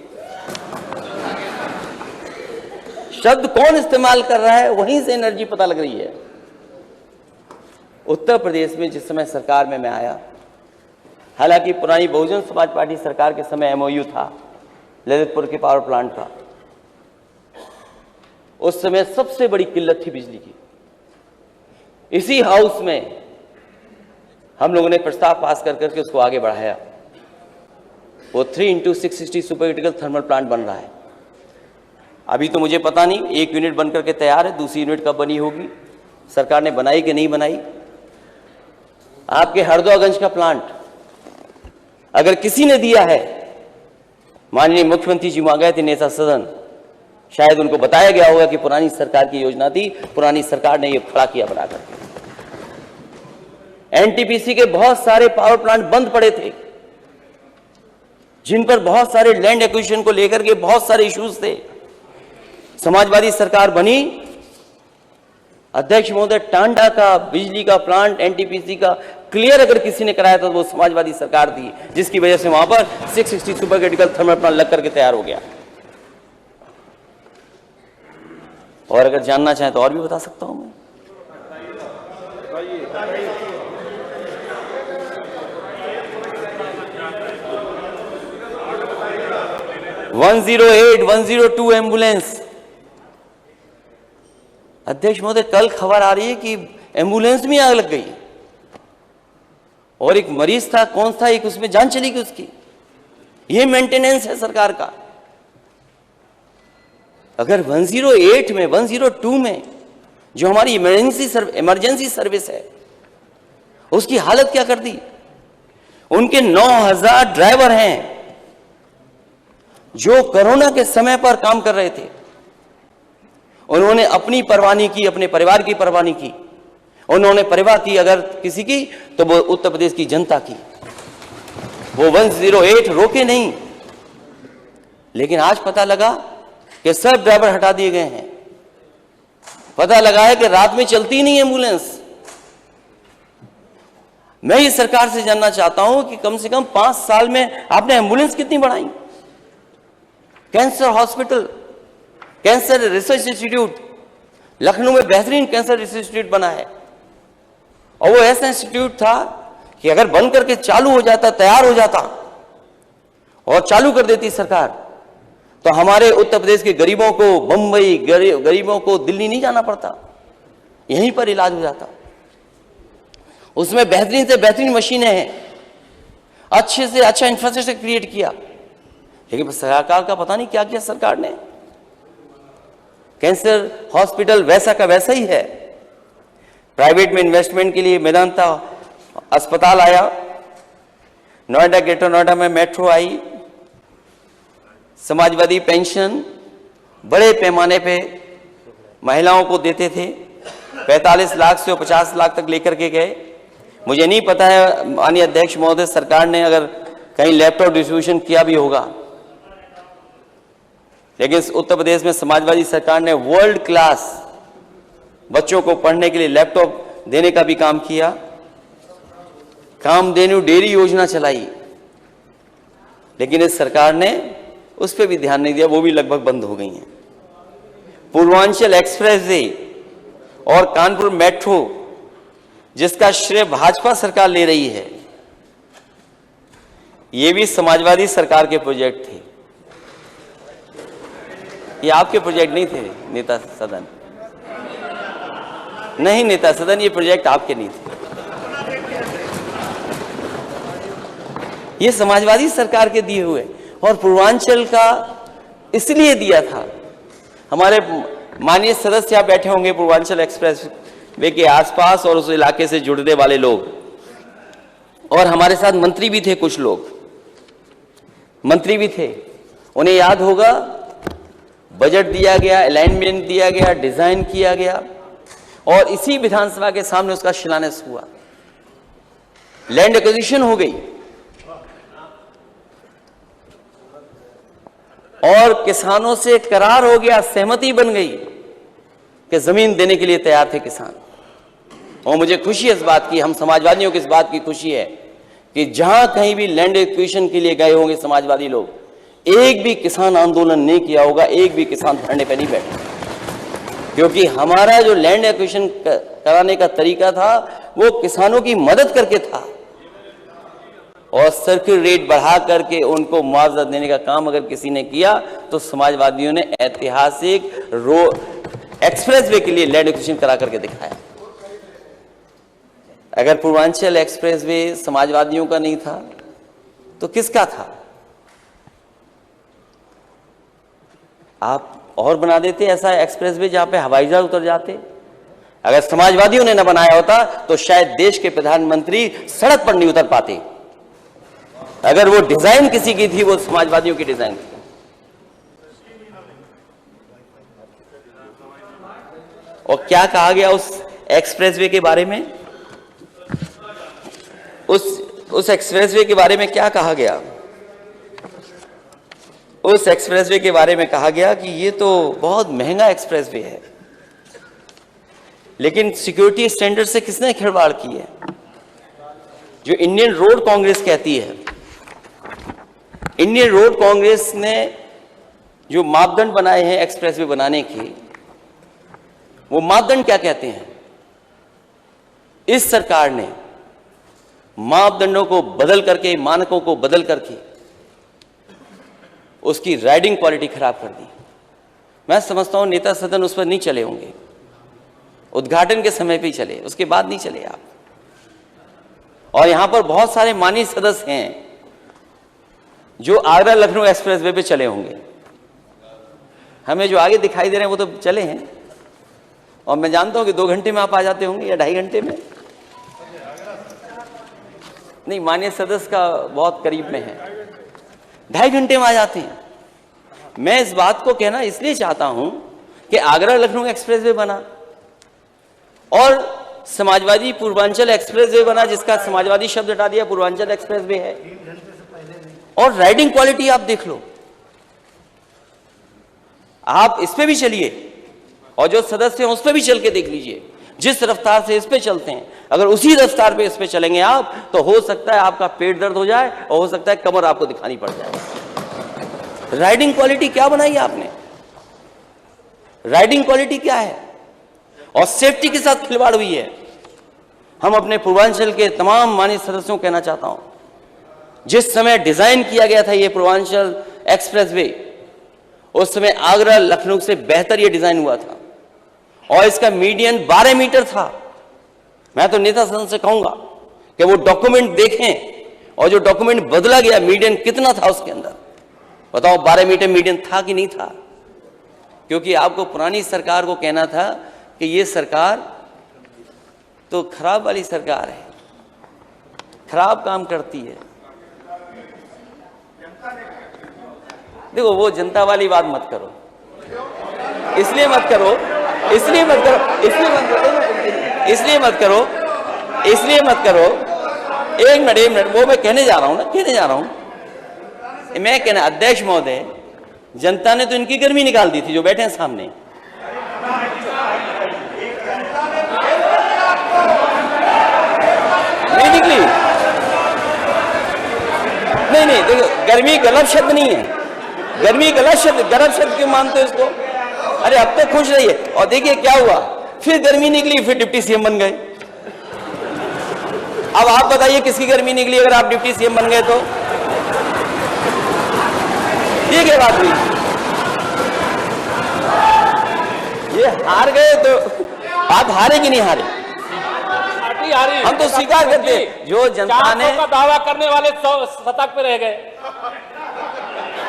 शब्द कौन इस्तेमाल कर रहा है, वहीं से एनर्जी पता लग रही है। उत्तर प्रदेश में जिस समय सरकार में मैं आया, हालांकि पुरानी बहुजन समाज पार्टी सरकार के समय एमओयू था ललितपुर के पावर प्लांट का, उस समय सबसे बड़ी किल्लत थी बिजली की। इसी हाउस में हम लोगों ने प्रस्ताव पास कर करके उसको आगे बढ़ाया। वो 3x660 super critical thermal plant बन रहा है। अभी तो मुझे पता नहीं, एक यूनिट बन करके तैयार है, दूसरी यूनिट कब बनी होगी, सरकार ने बनाई कि नहीं बनाई। आपके हरदोगंज का प्लांट अगर किसी ने दिया है, माननीय मुख्यमंत्री जी वहां गए थे नेता सदन, शायद उनको बताया गया होगा कि पुरानी सरकार की योजना थी, पुरानी सरकार ने ये खड़ा किया बनाकर। एनटीपीसी के बहुत सारे पावर प्लांट बंद पड़े थे, जिन पर बहुत सारे लैंड एक्विजिशन को लेकर के बहुत सारे इश्यूज थे। समाजवादी सरकार बनी, अध्यक्ष महोदय टांडा का बिजली का प्लांट एनटीपीसी का क्लियर अगर किसी ने कराया था तो वो समाजवादी सरकार थी, जिसकी वजह से वहां पर 660 सुपर क्रिटिकल थर्मल प्लांट लग करके तैयार हो गया। और अगर जानना चाहें तो और भी बता सकता हूं मैं। (108) 102 एम्बुलेंस। अध्यक्ष महोदय कल खबर आ रही है कि एम्बुलेंस में आग लग गई और एक मरीज था, कौन था, एक उसमें जान चली गई उसकी। ये मेंटेनेंस है सरकार का। अगर 108 में 102 में जो हमारी इमरजेंसी सर्विस है उसकी हालत क्या कर दी। उनके 9,000 ड्राइवर हैं जो कोरोना के समय पर काम कर रहे थे। उन्होंने अपनी परवाह नहीं की, अपने परिवार की परवाह नहीं की। उन्होंने परवाह की अगर किसी की तो वो उत्तर प्रदेश की जनता की। वो 108 रोके नहीं, लेकिन आज पता लगा कि सब ड्राइवर हटा दिए गए हैं। पता लगा है कि रात में चलती नहीं एम्बुलेंस। मैं ये सरकार से जानना चाहता हूं कि कम से कम 5 साल में आपने एम्बुलेंस कितनी बढ़ाई? Cancer hospital, cancer research institute, Lucknow में बेहतरीन कैंसर रिसर्च इंस्टीट्यूट बना है, और वो ऐसा इंस्टीट्यूट था कि अगर बंद करके चालू हो जाता, तैयार हो जाता और चालू कर देती सरकार, तो हमारे उत्तर प्रदेश के गरीबों को बंबई, गरीबों को दिल्ली नहीं जाना पड़ता, यहीं पर इलाज हो जाता। उसमें बेहतरीन से बेहतरीन मशीनें हैं, अच्छे से अच्छा इंफ्रास्ट्रक्चर क्रिएट किया, लेकिन सरकार का पता नहीं क्या किया सरकार ने। कैंसर हॉस्पिटल वैसा का वैसा ही है। प्राइवेट में इन्वेस्टमेंट के लिए मेदांता अस्पताल आया, नोएडा, ग्रेटर नोएडा में मेट्रो आई, समाजवादी पेंशन बड़े पैमाने पे महिलाओं को देते थे, 45 लाख से 50 लाख तक लेकर के गए। मुझे नहीं पता है माननीय अध्यक्ष महोदय, सरकार ने अगर कहीं लैपटॉप डिस्ट्रीब्यूशन किया भी होगा, लेकिन उत्तर प्रदेश में समाजवादी सरकार ने वर्ल्ड क्लास बच्चों को पढ़ने के लिए लैपटॉप देने का भी काम किया। कामधेनु डेयरी योजना चलाई, लेकिन इस सरकार ने उस पर भी ध्यान नहीं दिया, वो भी लगभग बंद हो गई हैं। पूर्वांचल एक्सप्रेसवे और कानपुर मेट्रो, जिसका श्रेय भाजपा सरकार ले रही है, ये भी समाजवादी सरकार के प्रोजेक्ट थे। ये आपके प्रोजेक्ट नहीं थे नेता सदन, नहीं नेता सदन, ये प्रोजेक्ट आपके नहीं थे, ये समाजवादी सरकार के दिए हुए। और पूर्वांचल का इसलिए दिया था, हमारे माननीय सदस्य यहाँ बैठे होंगे पूर्वांचल एक्सप्रेस वे के आसपास और उस इलाके से जुड़ने वाले लोग, और हमारे साथ मंत्री भी थे, कुछ लोग मंत्री भी थे। उन्हें याद होगा, बजट दिया गया, अलाइनमेंट दिया गया, डिजाइन किया गया, और इसी विधानसभा के सामने उसका शिलान्यास हुआ। लैंड एक्विजिशन हो गई और किसानों से करार हो गया, सहमति बन गई कि जमीन देने के लिए तैयार थे किसान। और मुझे खुशी है इस बात की, हम समाजवादियों की इस बात की खुशी है कि जहां कहीं भी लैंड एक्विजिशन के लिए गए होंगे समाजवादी लोग, एक भी किसान आंदोलन नहीं किया होगा, एक भी किसान धरने पे नहीं बैठा, क्योंकि हमारा जो लैंड एक्विजिशन कराने का तरीका था वो किसानों की मदद करके था, और सर्किल रेट बढ़ा करके उनको मुआवजा देने का काम अगर किसी ने किया तो समाजवादियों ने ऐतिहासिक एक्सप्रेसवे के लिए लैंड एक्विजिशन करा करके दिखाया। अगर पूर्वांचल एक्सप्रेसवे समाजवादियों का नहीं था तो किसका था? आप और बना देते ऐसा एक्सप्रेसवे जहां पे हवाई जहाज उतर जाते। अगर समाजवादियों ने न बनाया होता तो शायद देश के प्रधानमंत्री सड़क पर नहीं उतर पाते। अगर वो डिजाइन किसी की थी, वो समाजवादियों की डिजाइन थी। और क्या कहा गया उस एक्सप्रेसवे के बारे में? उस एक्सप्रेसवे के बारे में क्या कहा गया? उस एक्सप्रेसवे के बारे में कहा गया कि ये तो बहुत महंगा एक्सप्रेसवे है, लेकिन सिक्योरिटी स्टैंडर्ड से किसने खिलवाड़ की है? जो इंडियन रोड कांग्रेस कहती है। इंडियन रोड कांग्रेस ने जो मापदंड बनाए हैं एक्सप्रेसवे बनाने के, वो मापदंड क्या कहते हैं? इस सरकार ने मापदंडों को बदल करके, मानकों को बदल करके उसकी राइडिंग क्वालिटी खराब कर दी। मैं समझता हूं नेता सदन उस पर नहीं चले होंगे, उद्घाटन के समय पे ही चले, उसके बाद नहीं चले आप। और यहां पर बहुत सारे माननीय सदस्य हैं जो आगरा लखनऊ एक्सप्रेसवे पे चले होंगे। हमें जो आगे दिखाई दे रहे हैं वो तो चले हैं, और मैं जानता हूं कि 2 घंटे में आप आ जाते होंगे या 2.5 घंटे में। नहीं, माननीय सदस्य का बहुत करीब में है, 2.5 घंटे में आ जाते हैं। मैं इस बात को कहना इसलिए चाहता हूं कि आगरा लखनऊ एक्सप्रेसवे बना और समाजवादी पूर्वांचल एक्सप्रेसवे बना, जिसका समाजवादी शब्द हटा दिया, पूर्वांचल एक्सप्रेसवे है। और राइडिंग क्वालिटी आप देख लो, आप इस पे भी चलिए और जो सदस्य हैं उस पे भी चल के देख लीजिए। जिस रफ्तार से इस पे चलते हैं, अगर उसी रफ्तार पे इस पे चलेंगे आप, तो हो सकता है आपका पेट दर्द हो जाए और हो सकता है कमर आपको दिखानी पड़ जाए। राइडिंग क्वालिटी क्या बनाई आपने? राइडिंग क्वालिटी क्या है? और सेफ्टी के साथ खिलवाड़ हुई है। हम अपने पूर्वांचल के तमाम माननीय सदस्यों को कहना चाहता हूं, जिस समय डिजाइन किया गया था ये पूर्वांचल एक्सप्रेसवे, उस समय आगरा लखनऊ से बेहतर ये डिजाइन हुआ था और इसका मीडियन 12 मीटर था। मैं तो नेता सदन से कहूंगा कि वो डॉक्यूमेंट देखें और जो डॉक्यूमेंट बदला गया, मीडियन कितना था उसके अंदर, बताओ 12 मीटर मीडियन था कि नहीं था? क्योंकि आपको पुरानी सरकार को कहना था कि ये सरकार तो खराब वाली सरकार है, खराब काम करती है। देखो, वो जनता वाली बात मत करो, इसलिए मत करो, इसलिए मत करो, इसलिए मत करो, इसलिए मत करो, इसलिए मत करो। एक मिनट, वो मैं कहने जा रहा हूं ना, कहने जा रहा हूं। मैं कहना, अध्यक्ष महोदय, जनता ने तो इनकी गर्मी निकाल दी थी जो बैठे हैं सामने। नहीं निकली, नहीं, देखो, गर्मी गलत शब्द नहीं है, गर्मी गलत शब्द क्यों मानते हो इसको? अरे अब तो खुश रहिए। और देखिए क्या हुआ, फिर गर्मी निकली, फिर डिप्टी सीएम बन गए। अब आप बताइए किसकी गर्मी निकली अगर आप डिप्टी सीएम बन गए तो? ये क्या बात हुई? ये हार गए तो आप हारे कि नहीं हारे? हम तो स्वीकार करते हैं, जो जनता ने का दावा करने वाले शतक पे रह गए।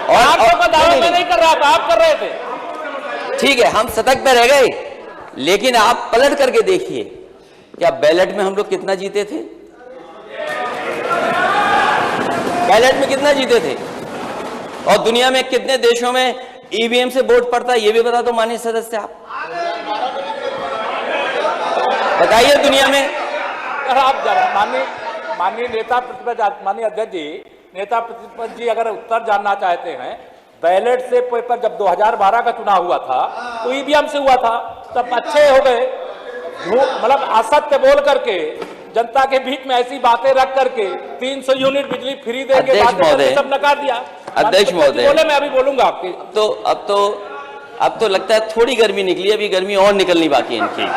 और का दावा मैं नहीं कर रहा था, आप कर रहे थे। ठीक है, हम शतक पे रह गए, लेकिन आप पलट करके देखिए, क्या बैलेट में हम लोग कितना जीते थे? बैलेट में कितना जीते थे? और दुनिया में कितने देशों में ईवीएम से वोट पड़ता है, ये भी बता दो माननीय सदस्य आप। बताइए दुनिया में। आप माननीय नेता प्रतिपक्ष, माननीय अध्यक्ष जी, नेता प्रतिपक्ष जी अगर उत्तर जानना चाहते हैं, बैलेट से पेपर जब 2012 का चुनाव हुआ था तो ईवीएम से हुआ था, तब अच्छे हो गए। मतलब असत्य बोल करके, जनता के बीच में ऐसी बातें रख करके 300 यूनिट बिजली फ्री देंगे, सब नकार दिया। अध्यक्ष महोदय बोले, मैं अभी बोलूंगा आपके। अब तो लगता है थोड़ी गर्मी निकली, अभी गर्मी और निकलनी बाकी है इनकी।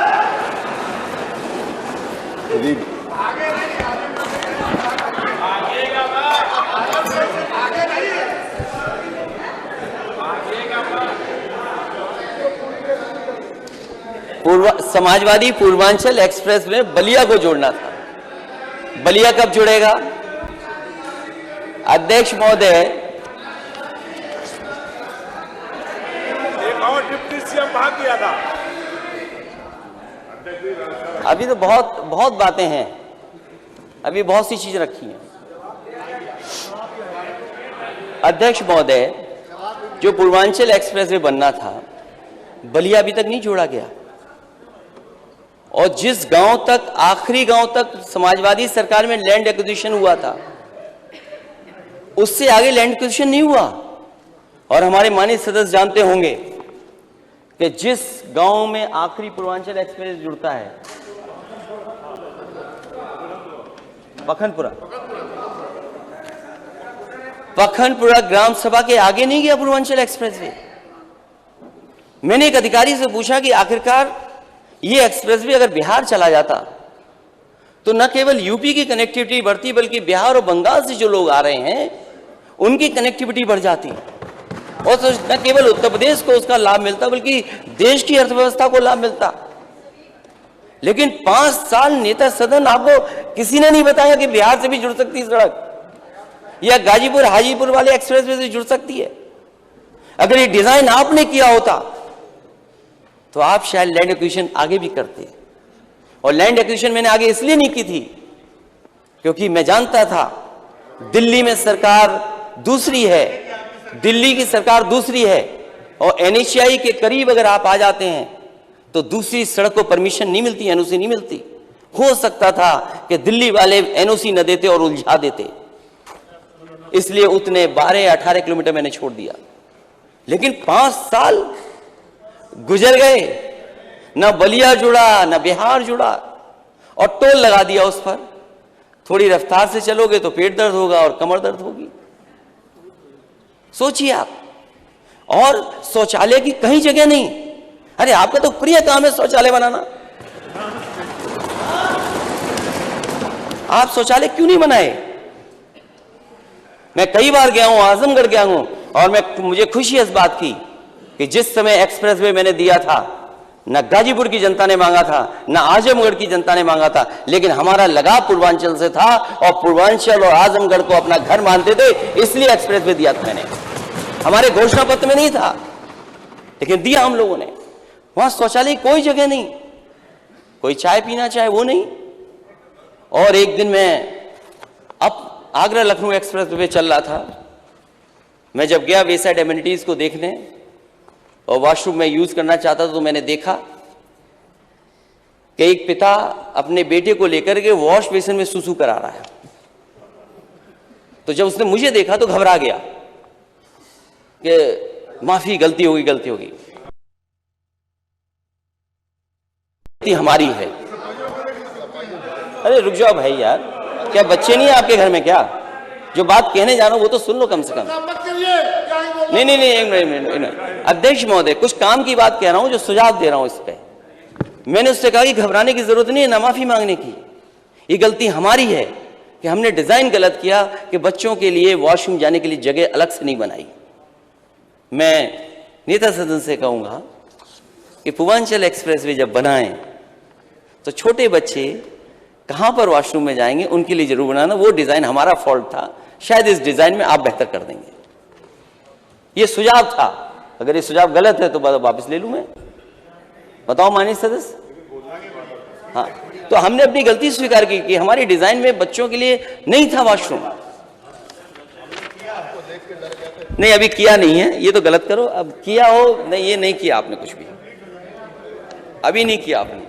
समाजवादी पूर्वांचल एक्सप्रेस में बलिया को जोड़ना था, बलिया कब जुड़ेगा? अध्यक्ष महोदय, एक और डिप्टी सीएम भाग गया था। अभी तो बहुत बातें हैं, अभी बहुत सी चीजें रखी हैं। अध्यक्ष महोदय, जो पूर्वांचल एक्सप्रेस वे बनना था, बलिया अभी तक नहीं जोड़ा गया। और जिस गांव तक, आखिरी गांव तक समाजवादी सरकार में लैंड एक्विजिशन हुआ था, उससे आगे लैंड एक्विजिशन नहीं हुआ। और हमारे माननीय सदस्य जानते होंगे कि जिस गांव में आखिरी पूर्वांचल एक्सप्रेस जुड़ता है, पखनपुरा ग्राम सभा के आगे नहीं गया पूर्वांचल एक्सप्रेस वे। मैंने एक अधिकारी से पूछा कि आखिरकार ये एक्सप्रेस वे अगर बिहार चला जाता तो न केवल यूपी की कनेक्टिविटी बढ़ती, बल्कि बिहार और बंगाल से जो लोग आ रहे हैं उनकी कनेक्टिविटी बढ़ जाती, और तो न केवल उत्तर प्रदेश को उसका लाभ मिलता, बल्कि देश की अर्थव्यवस्था को लाभ मिलता। लेकिन 5 साल नेता सदन, आपको किसी ने नहीं बताया कि बिहार से भी जुड़ सकती सड़क, या गाजीपुर हाजीपुर वाले एक्सप्रेसवे से जुड़ सकती है। अगर ये डिजाइन आपने किया होता तो आप शायद लैंड एक्विजिशन आगे भी करते। और लैंड एक्विजिशन मैंने आगे इसलिए नहीं की थी क्योंकि मैं जानता था दिल्ली में सरकार दूसरी है, दिल्ली की सरकार दूसरी है, और NHAI के करीब अगर आप आ जाते हैं तो दूसरी सड़क को परमिशन नहीं मिलती, NOC नहीं मिलती। हो सकता था कि दिल्ली वाले NOC न देते और उलझा देते, इसलिए उतने 12-18 किलोमीटर मैंने छोड़ दिया। लेकिन 5 साल गुजर गए, न बलिया जुड़ा न बिहार जुड़ा, और टोल लगा दिया उस पर। थोड़ी रफ्तार से चलोगे तो पेट दर्द होगा और कमर दर्द होगी। सोचिए आप। और शौचालय की कहीं जगह नहीं। अरे आपका तो प्रिय काम है शौचालय बनाना, आप शौचालय क्यों नहीं बनाए? मैं कई बार गया हूं, आजमगढ़ गया हूं, और मुझे खुशी है इस बात की कि जिस समय एक्सप्रेसवे मैंने दिया था, न गाजीपुर की जनता ने मांगा था, न आजमगढ़ की जनता ने मांगा था, लेकिन हमारा लगाव पूर्वांचल से था, और पूर्वांचल और आजमगढ़ को अपना घर मानते थे, इसलिए एक्सप्रेसवे दिया था मैंने। हमारे घोषणा पत्र में नहीं था, लेकिन दिया हम लोगों ने। वहां शौचालय कोई जगह नहीं, कोई चाय पीना चाहे वो नहीं। और एक दिन मैं अब आगरा लखनऊ एक्सप्रेसवे पे चल रहा था, मैं जब गया वेसाइड एमिनिटीज को देखने और वॉशरूम में यूज करना चाहता था, तो मैंने देखा कि एक पिता अपने बेटे को लेकर के वॉश बेसिन में सुसु करा रहा है। तो जब उसने मुझे देखा तो घबरा गया कि माफी, गलती होगी, गलती होगी, गलती हमारी है। अरे रुक जाओ भाई यार, क्या बच्चे नहीं है आपके घर में क्या? जो बात कहने जा रहा हूं वो तो सुन लो कम से कम। नहीं नहीं नहीं, एक मिनट अध्यक्ष महोदय, कुछ काम की बात कह रहा हूं, जो सुझाव दे रहा हूं इस पे। मैंने उससे कहा कि घबराने की जरूरत नहीं है, ना माफी मांगने की। ये गलती हमारी है कि हमने डिजाइन गलत किया कि बच्चों के लिए वॉशरूम जाने के लिए जगह अलग से नहीं बनाई। मैं नेता सदन से कहूंगा कि पूर्वांचल एक्सप्रेसवे जब बनाएं तो छोटे बच्चे कहां पर वॉशरूम में जाएंगे उनके लिए जरूर बनाना। वो डिजाइन हमारा फॉल्ट था, शायद इस डिजाइन में आप बेहतर कर देंगे। ये सुझाव था, अगर ये सुझाव गलत है तो वापस ले लूं मैं। बताओ माननीय सदस्य। हाँ, तो हमने अपनी गलती स्वीकार की कि हमारी डिजाइन में बच्चों के लिए नहीं था वॉशरूम। नहीं, अभी किया नहीं है, ये तो गलत करो। अब किया हो, नहीं ये नहीं किया आपने, कुछ भी अभी नहीं किया आपने।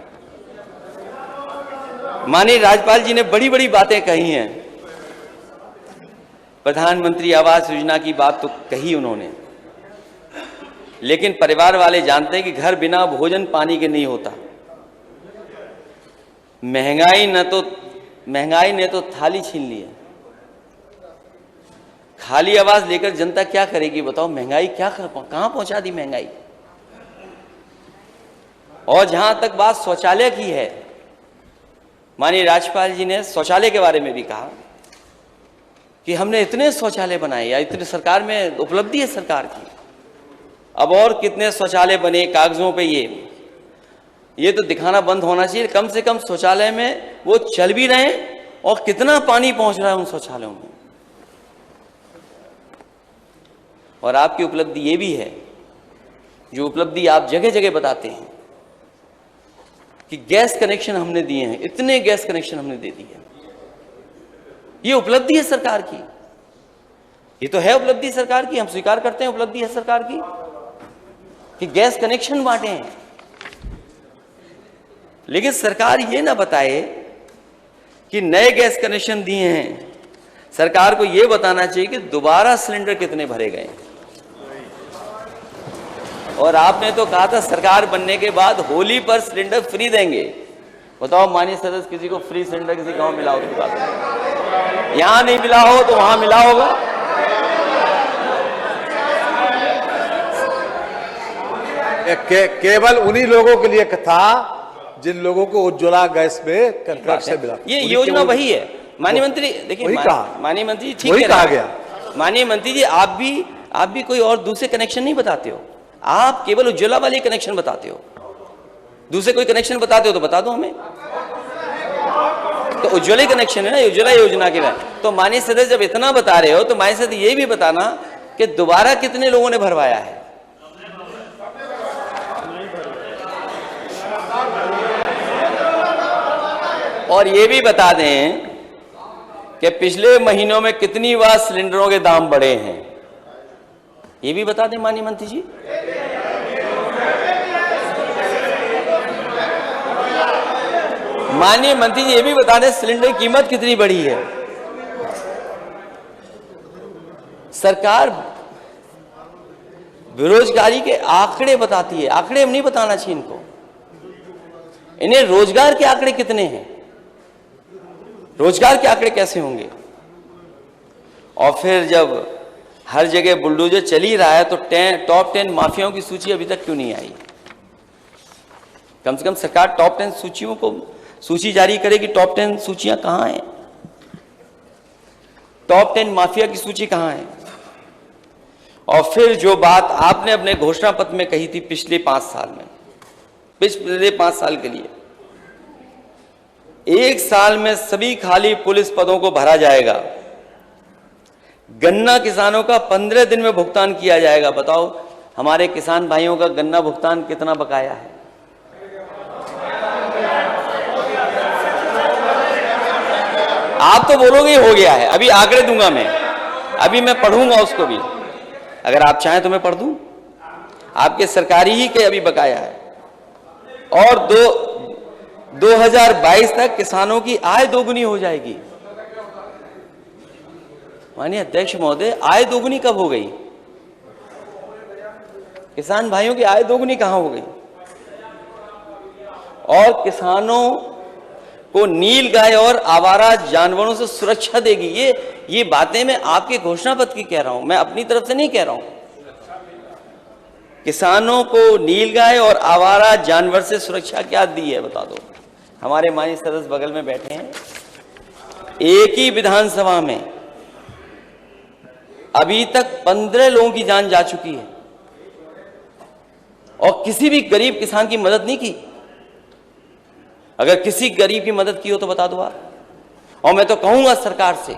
माननीय राज्यपाल जी ने बड़ी बड़ी बातें कही हैं। प्रधानमंत्री आवास योजना की बात तो कही उन्होंने, लेकिन परिवार वाले जानते हैं कि घर बिना भोजन पानी के नहीं होता। महंगाई ने तो थाली छीन ली है। खाली आवाज लेकर जनता क्या करेगी बताओ? महंगाई कहां पहुंचा दी महंगाई। और जहां तक बात शौचालय की है, माननीय राज्यपाल जी ने शौचालय के बारे में भी कहा कि हमने इतने शौचालय बनाए, या इतने सरकार में उपलब्धि है सरकार की। अब और कितने शौचालय बने कागजों पे, ये तो दिखाना बंद होना चाहिए। कम से कम शौचालय में वो चल भी रहे और कितना पानी पहुंच रहा है उन शौचालयों में। और आपकी उपलब्धि ये भी है, जो उपलब्धि आप जगह जगह बताते हैं कि गैस कनेक्शन हमने दिए हैं, इतने गैस कनेक्शन हमने दे दिए। ये उपलब्धि है सरकार की, ये तो है उपलब्धि सरकार की, हम स्वीकार करते हैं उपलब्धि है सरकार की कि गैस कनेक्शन बांटे हैं। लेकिन सरकार ये ना बताए कि नए गैस कनेक्शन दिए हैं। सरकार को यह बताना चाहिए कि दोबारा सिलेंडर कितने भरे गए। और आपने तो कहा था सरकार बनने के बाद होली पर सिलेंडर फ्री देंगे। बताओ माननीय सदस्य, किसी को फ्री सिलेंडर किसी गांव मिला हो तो बात, यहां नहीं मिला हो तो वहां मिला होगा। केवल उन्हीं लोगों के लिए था जिन लोगों को उज्ज्वला गैस में कनेक्शन मिला। ये योजना वही है माननीय मंत्री। देखिए माननीय मंत्री ठीक है, कहा गया। माननीय मंत्री जी, आप भी कोई और दूसरे कनेक्शन नहीं बताते हो, आप केवल उज्ज्वला वाले कनेक्शन बताते हो। दूसरे कोई कनेक्शन बताते हो तो बता दो हमें। तो उज्ज्वला कनेक्शन है ना, उज्ज्वला योजना के बाद। तो माननीय सदस्य जब इतना बता रहे हो तो माननीय सदस्य ये भी बताना कि दोबारा कितने लोगों ने भरवाया है। और ये भी बता दें कि पिछले महीनों में कितनी बार सिलेंडरों के दाम बढ़े हैं, ये भी बता दें माननीय मंत्री जी। माननीय मंत्री जी ये भी बता दें सिलेंडर की कीमत कितनी बढ़ी है। सरकार बेरोजगारी के आंकड़े बताती है, आंकड़े हम नहीं बताना चाहिए इनको, इन्हें रोजगार के आंकड़े कितने हैं, रोजगार के आंकड़े कैसे होंगे। और फिर जब हर जगह बुलडोजर चल ही रहा है तो टॉप 10 माफियाओं की सूची अभी तक क्यों नहीं आई? कम से कम सरकार टॉप 10 सूचियों को सूची जारी करे कि टॉप 10 सूचियां कहां हैं, टॉप 10 माफिया की सूची कहां है। और फिर जो बात आपने अपने घोषणा पत्र में कही थी पिछले 5 साल में, पिछले 5 साल के लिए, 1 साल में सभी खाली पुलिस पदों को भरा जाएगा, गन्ना किसानों का 15 दिन में भुगतान किया जाएगा। बताओ हमारे किसान भाइयों का गन्ना भुगतान कितना बकाया है? आप तो बोलोगे हो गया है, अभी आंकड़े दूंगा मैं, अभी मैं पढ़ूंगा उसको भी, अगर आप चाहें तो मैं पढ़ दूं। आपके सरकारी ही के अभी बकाया है। और 2022 तक किसानों की आय दोगुनी हो जाएगी। माननीय अध्यक्ष महोदय, आय दोगुनी कब हो गई? किसान भाइयों की आय दोगुनी कहां हो गई? और किसानों को नीलगाय और आवारा जानवरों से सुरक्षा देगी। ये बातें मैं आपके घोषणा पत्र की कह रहा हूं, मैं अपनी तरफ से नहीं कह रहा हूं। किसानों को नीलगाय और आवारा जानवर से सुरक्षा क्या दी है बता दो। हमारे माननीय सदस्य बगल में बैठे हैं, एक ही विधानसभा में अभी तक 15 लोगों की जान जा चुकी है और किसी भी गरीब किसान की मदद नहीं की। अगर किसी गरीब की मदद की हो तो बता दो आप। और मैं तो कहूंगा सरकार से,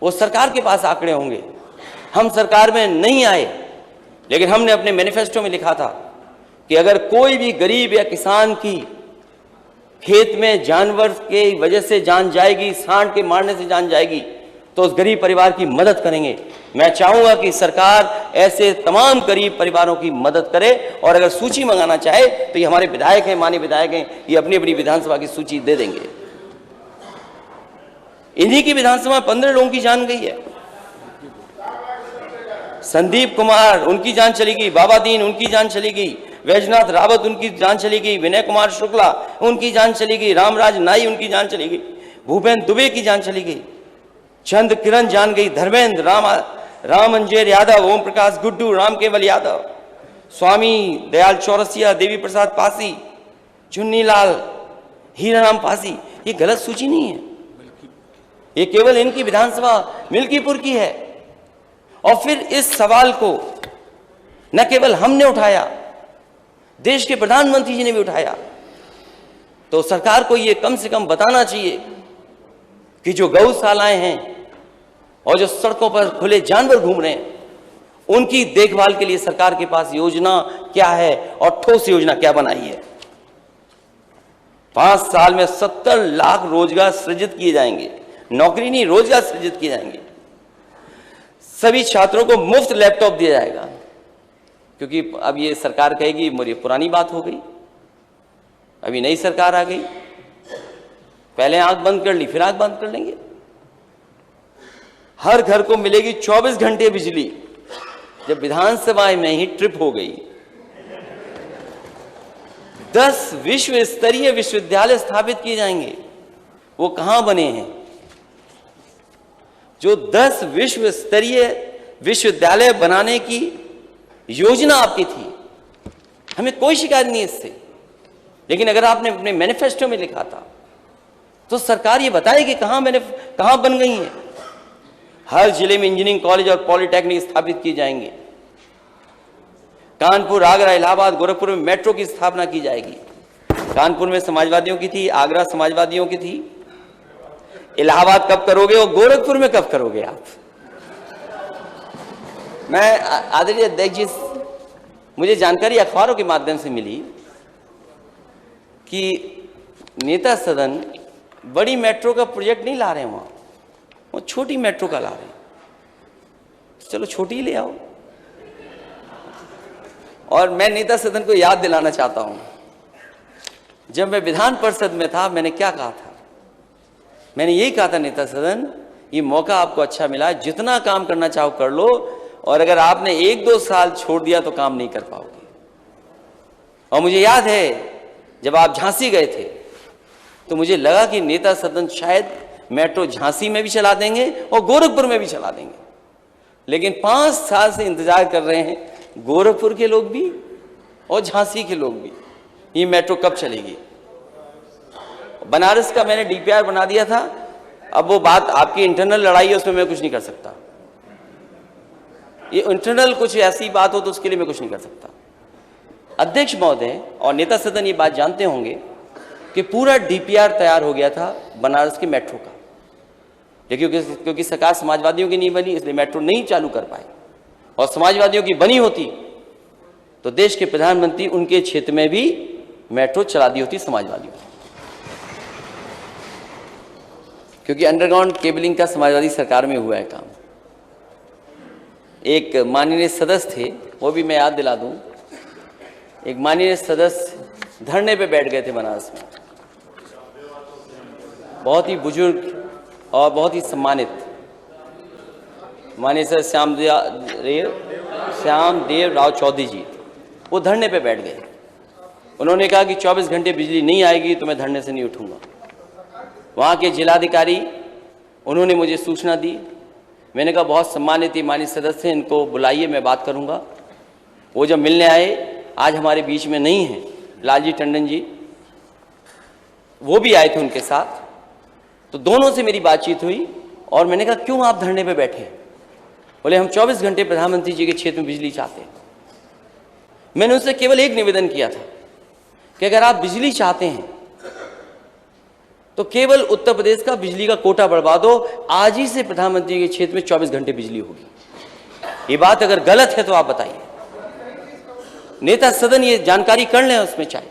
वो सरकार के पास आंकड़े होंगे। हम सरकार में नहीं आए, लेकिन हमने अपने मैनिफेस्टो में लिखा था कि अगर कोई भी गरीब या किसान की खेत में जानवर के वजह से जान जाएगी, सांड के मारने से जान जाएगी, तो उस गरीब परिवार की मदद करेंगे। मैं चाहूंगा कि सरकार ऐसे तमाम गरीब परिवारों की मदद करे। और अगर सूची मंगाना चाहे तो ये हमारे विधायक हैं, माननीय विधायक हैं, ये अपनी अपनी विधानसभा की सूची दे देंगे। इन्हीं की विधानसभा में 15 लोगों की जान गई है। संदीप कुमार उनकी जान चली गई, बाबा दीन उनकी जान चली गई, वैजनाथ रावत उनकी जान चली गई, विनय कुमार शुक्ला उनकी जान चली गई, रामराज नाई उनकी जान चली गई, भूपेंद्र दुबे की जान चली गई, चंद किरण जान गई, धर्मेंद्र राम अंजेर यादव, ओम प्रकाश गुड्डू, राम केवल यादव, स्वामी दयाल चौरसिया, देवी प्रसाद पासी, चुन्नीलाल, हीराराम पासी। ये गलत सूची नहीं है, ये केवल इनकी विधानसभा मिल्कीपुर की है। और फिर इस सवाल को न केवल हमने उठाया, देश के प्रधानमंत्री जी ने भी उठाया। तो सरकार को ये कम से कम बताना चाहिए कि जो गौशालाएं हैं और जो सड़कों पर खुले जानवर घूम रहे हैं, उनकी देखभाल के लिए सरकार के पास योजना क्या है और ठोस योजना क्या बनाई है। 5 साल में 70 लाख रोजगार सृजित किए जाएंगे, नौकरी नहीं रोजगार सृजित किए जाएंगे। सभी छात्रों को मुफ्त लैपटॉप दिया जाएगा, क्योंकि अब ये सरकार कहेगी मेरी पुरानी बात हो गई, अभी नई सरकार आ गई, पहले आंख बंद कर ली फिर आंख बंद कर लेंगे। हर घर को मिलेगी 24 घंटे बिजली। जब विधानसभा में ही ट्रिप हो गई, 10 विश्व स्तरीय विश्वविद्यालय स्थापित किए जाएंगे। वो कहां बने हैं? जो 10 विश्व स्तरीय विश्वविद्यालय बनाने की योजना आपकी थी, हमें कोई शिकायत नहीं इससे। लेकिन अगर आपने अपने मैनिफेस्टो में लिखा था तो सरकार ये बताए कि कहां बन गई है। हर जिले में इंजीनियरिंग कॉलेज और पॉलिटेक्निक स्थापित किए जाएंगे। कानपुर, आगरा, इलाहाबाद, गोरखपुर में मेट्रो की स्थापना की जाएगी। कानपुर में समाजवादियों की थी, आगरा समाजवादियों की थी। इलाहाबाद कब करोगे और गोरखपुर में कब करोगे आप? मैं आदरणीय अध्यक्ष जी, मुझे जानकारी अखबारों के माध्यम से मिली कि नेता सदन बड़ी मेट्रो का प्रोजेक्ट नहीं ला रहे हैं वहां। वो छोटी मेट्रो का ला रहे हैं, चलो छोटी ही ले आओ। और मैं नेता सदन को याद दिलाना चाहता हूं, जब मैं विधान परिषद में था मैंने क्या कहा था? मैंने यही कहा था, नेता सदन ये मौका आपको अच्छा मिला है, जितना काम करना चाहो कर लो, और अगर आपने 1-2 साल छोड़ दिया तो काम नहीं कर पाओगे। और मुझे याद है जब आप झांसी गए थे तो मुझे लगा कि नेता सदन शायद मेट्रो झांसी में भी चला देंगे और गोरखपुर में भी चला देंगे, लेकिन 5 साल से इंतजार कर रहे हैं गोरखपुर के लोग भी और झांसी के लोग भी, ये मेट्रो कब चलेगी। बनारस का मैंने डीपीआर बना दिया था, अब वो बात आपकी इंटरनल लड़ाई है, उसमें मैं कुछ नहीं कर सकता। ये इंटरनल कुछ ऐसी बात हो तो उसके लिए मैं कुछ नहीं कर सकता। अध्यक्ष महोदय और नेता सदन ये बात जानते होंगे कि पूरा डीपीआर तैयार हो गया था बनारस के मेट्रो का, लेकिन क्योंकि सरकार समाजवादियों की नहीं बनी इसलिए मेट्रो नहीं चालू कर पाए, और समाजवादियों की बनी होती तो देश के प्रधानमंत्री उनके क्षेत्र में भी मेट्रो चला दी होती समाजवादियों ने, क्योंकि अंडरग्राउंड केबलिंग का समाजवादी सरकार में हुआ है काम। एक माननीय सदस्य थे, वो भी मैं याद दिला दूं, एक माननीय सदस्य धरने पे बैठ गए थे बनारस में, बहुत ही बुजुर्ग और बहुत ही सम्मानित माननीय सर श्यामदेव राव चौधरी जी, वो धरने पे बैठ गए। उन्होंने कहा कि 24 घंटे बिजली नहीं आएगी तो मैं धरने से नहीं उठूंगा। वहाँ के जिलाधिकारी उन्होंने मुझे सूचना दी, मैंने कहा बहुत सम्मानित माननीय सदस्य हैं, इनको बुलाइए, मैं बात करूँगा। वो जब मिलने आए, आज हमारे बीच में नहीं हैं लालजी टंडन जी, वो भी आए थे उनके साथ, तो दोनों से मेरी बातचीत हुई और मैंने कहा क्यों आप धरने पे बैठे? बोले हम 24 घंटे प्रधानमंत्री जी के क्षेत्र में बिजली चाहते हैं। मैंने उनसे केवल एक निवेदन किया था कि अगर आप बिजली चाहते हैं तो केवल उत्तर प्रदेश का बिजली का कोटा बढ़वा दो, आज ही से प्रधानमंत्री के क्षेत्र में 24 घंटे बिजली होगी। ये बात अगर गलत है तो आप बताइए, नेता सदन ये जानकारी कर लें उसमें चाहे,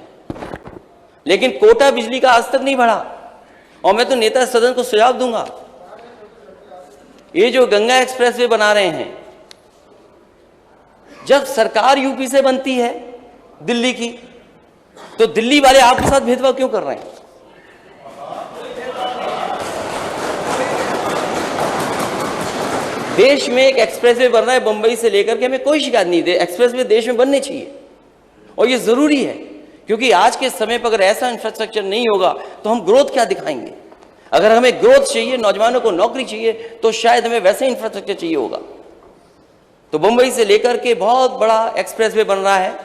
लेकिन कोटा बिजली का आज तक नहीं बढ़ा। और मैं तो नेता सदन को सुझाव दूंगा, ये जो गंगा एक्सप्रेसवे बना रहे हैं, जब सरकार यूपी से बनती है दिल्ली की, तो दिल्ली वाले आपके साथ भेदभाव क्यों कर रहे हैं? देश में एक एक्सप्रेसवे बन रहा है बंबई से लेकर के, हमें कोई शिकायत नहीं दे, एक्सप्रेसवे देश में बनने चाहिए और ये जरूरी है, क्योंकि आज के समय पर अगर ऐसा इंफ्रास्ट्रक्चर नहीं होगा तो हम ग्रोथ क्या दिखाएंगे। अगर हमें ग्रोथ चाहिए, नौजवानों को नौकरी चाहिए, तो शायद हमें वैसे इंफ्रास्ट्रक्चर चाहिए होगा। तो मुंबई से लेकर के बहुत बड़ा एक्सप्रेसवे बन रहा है,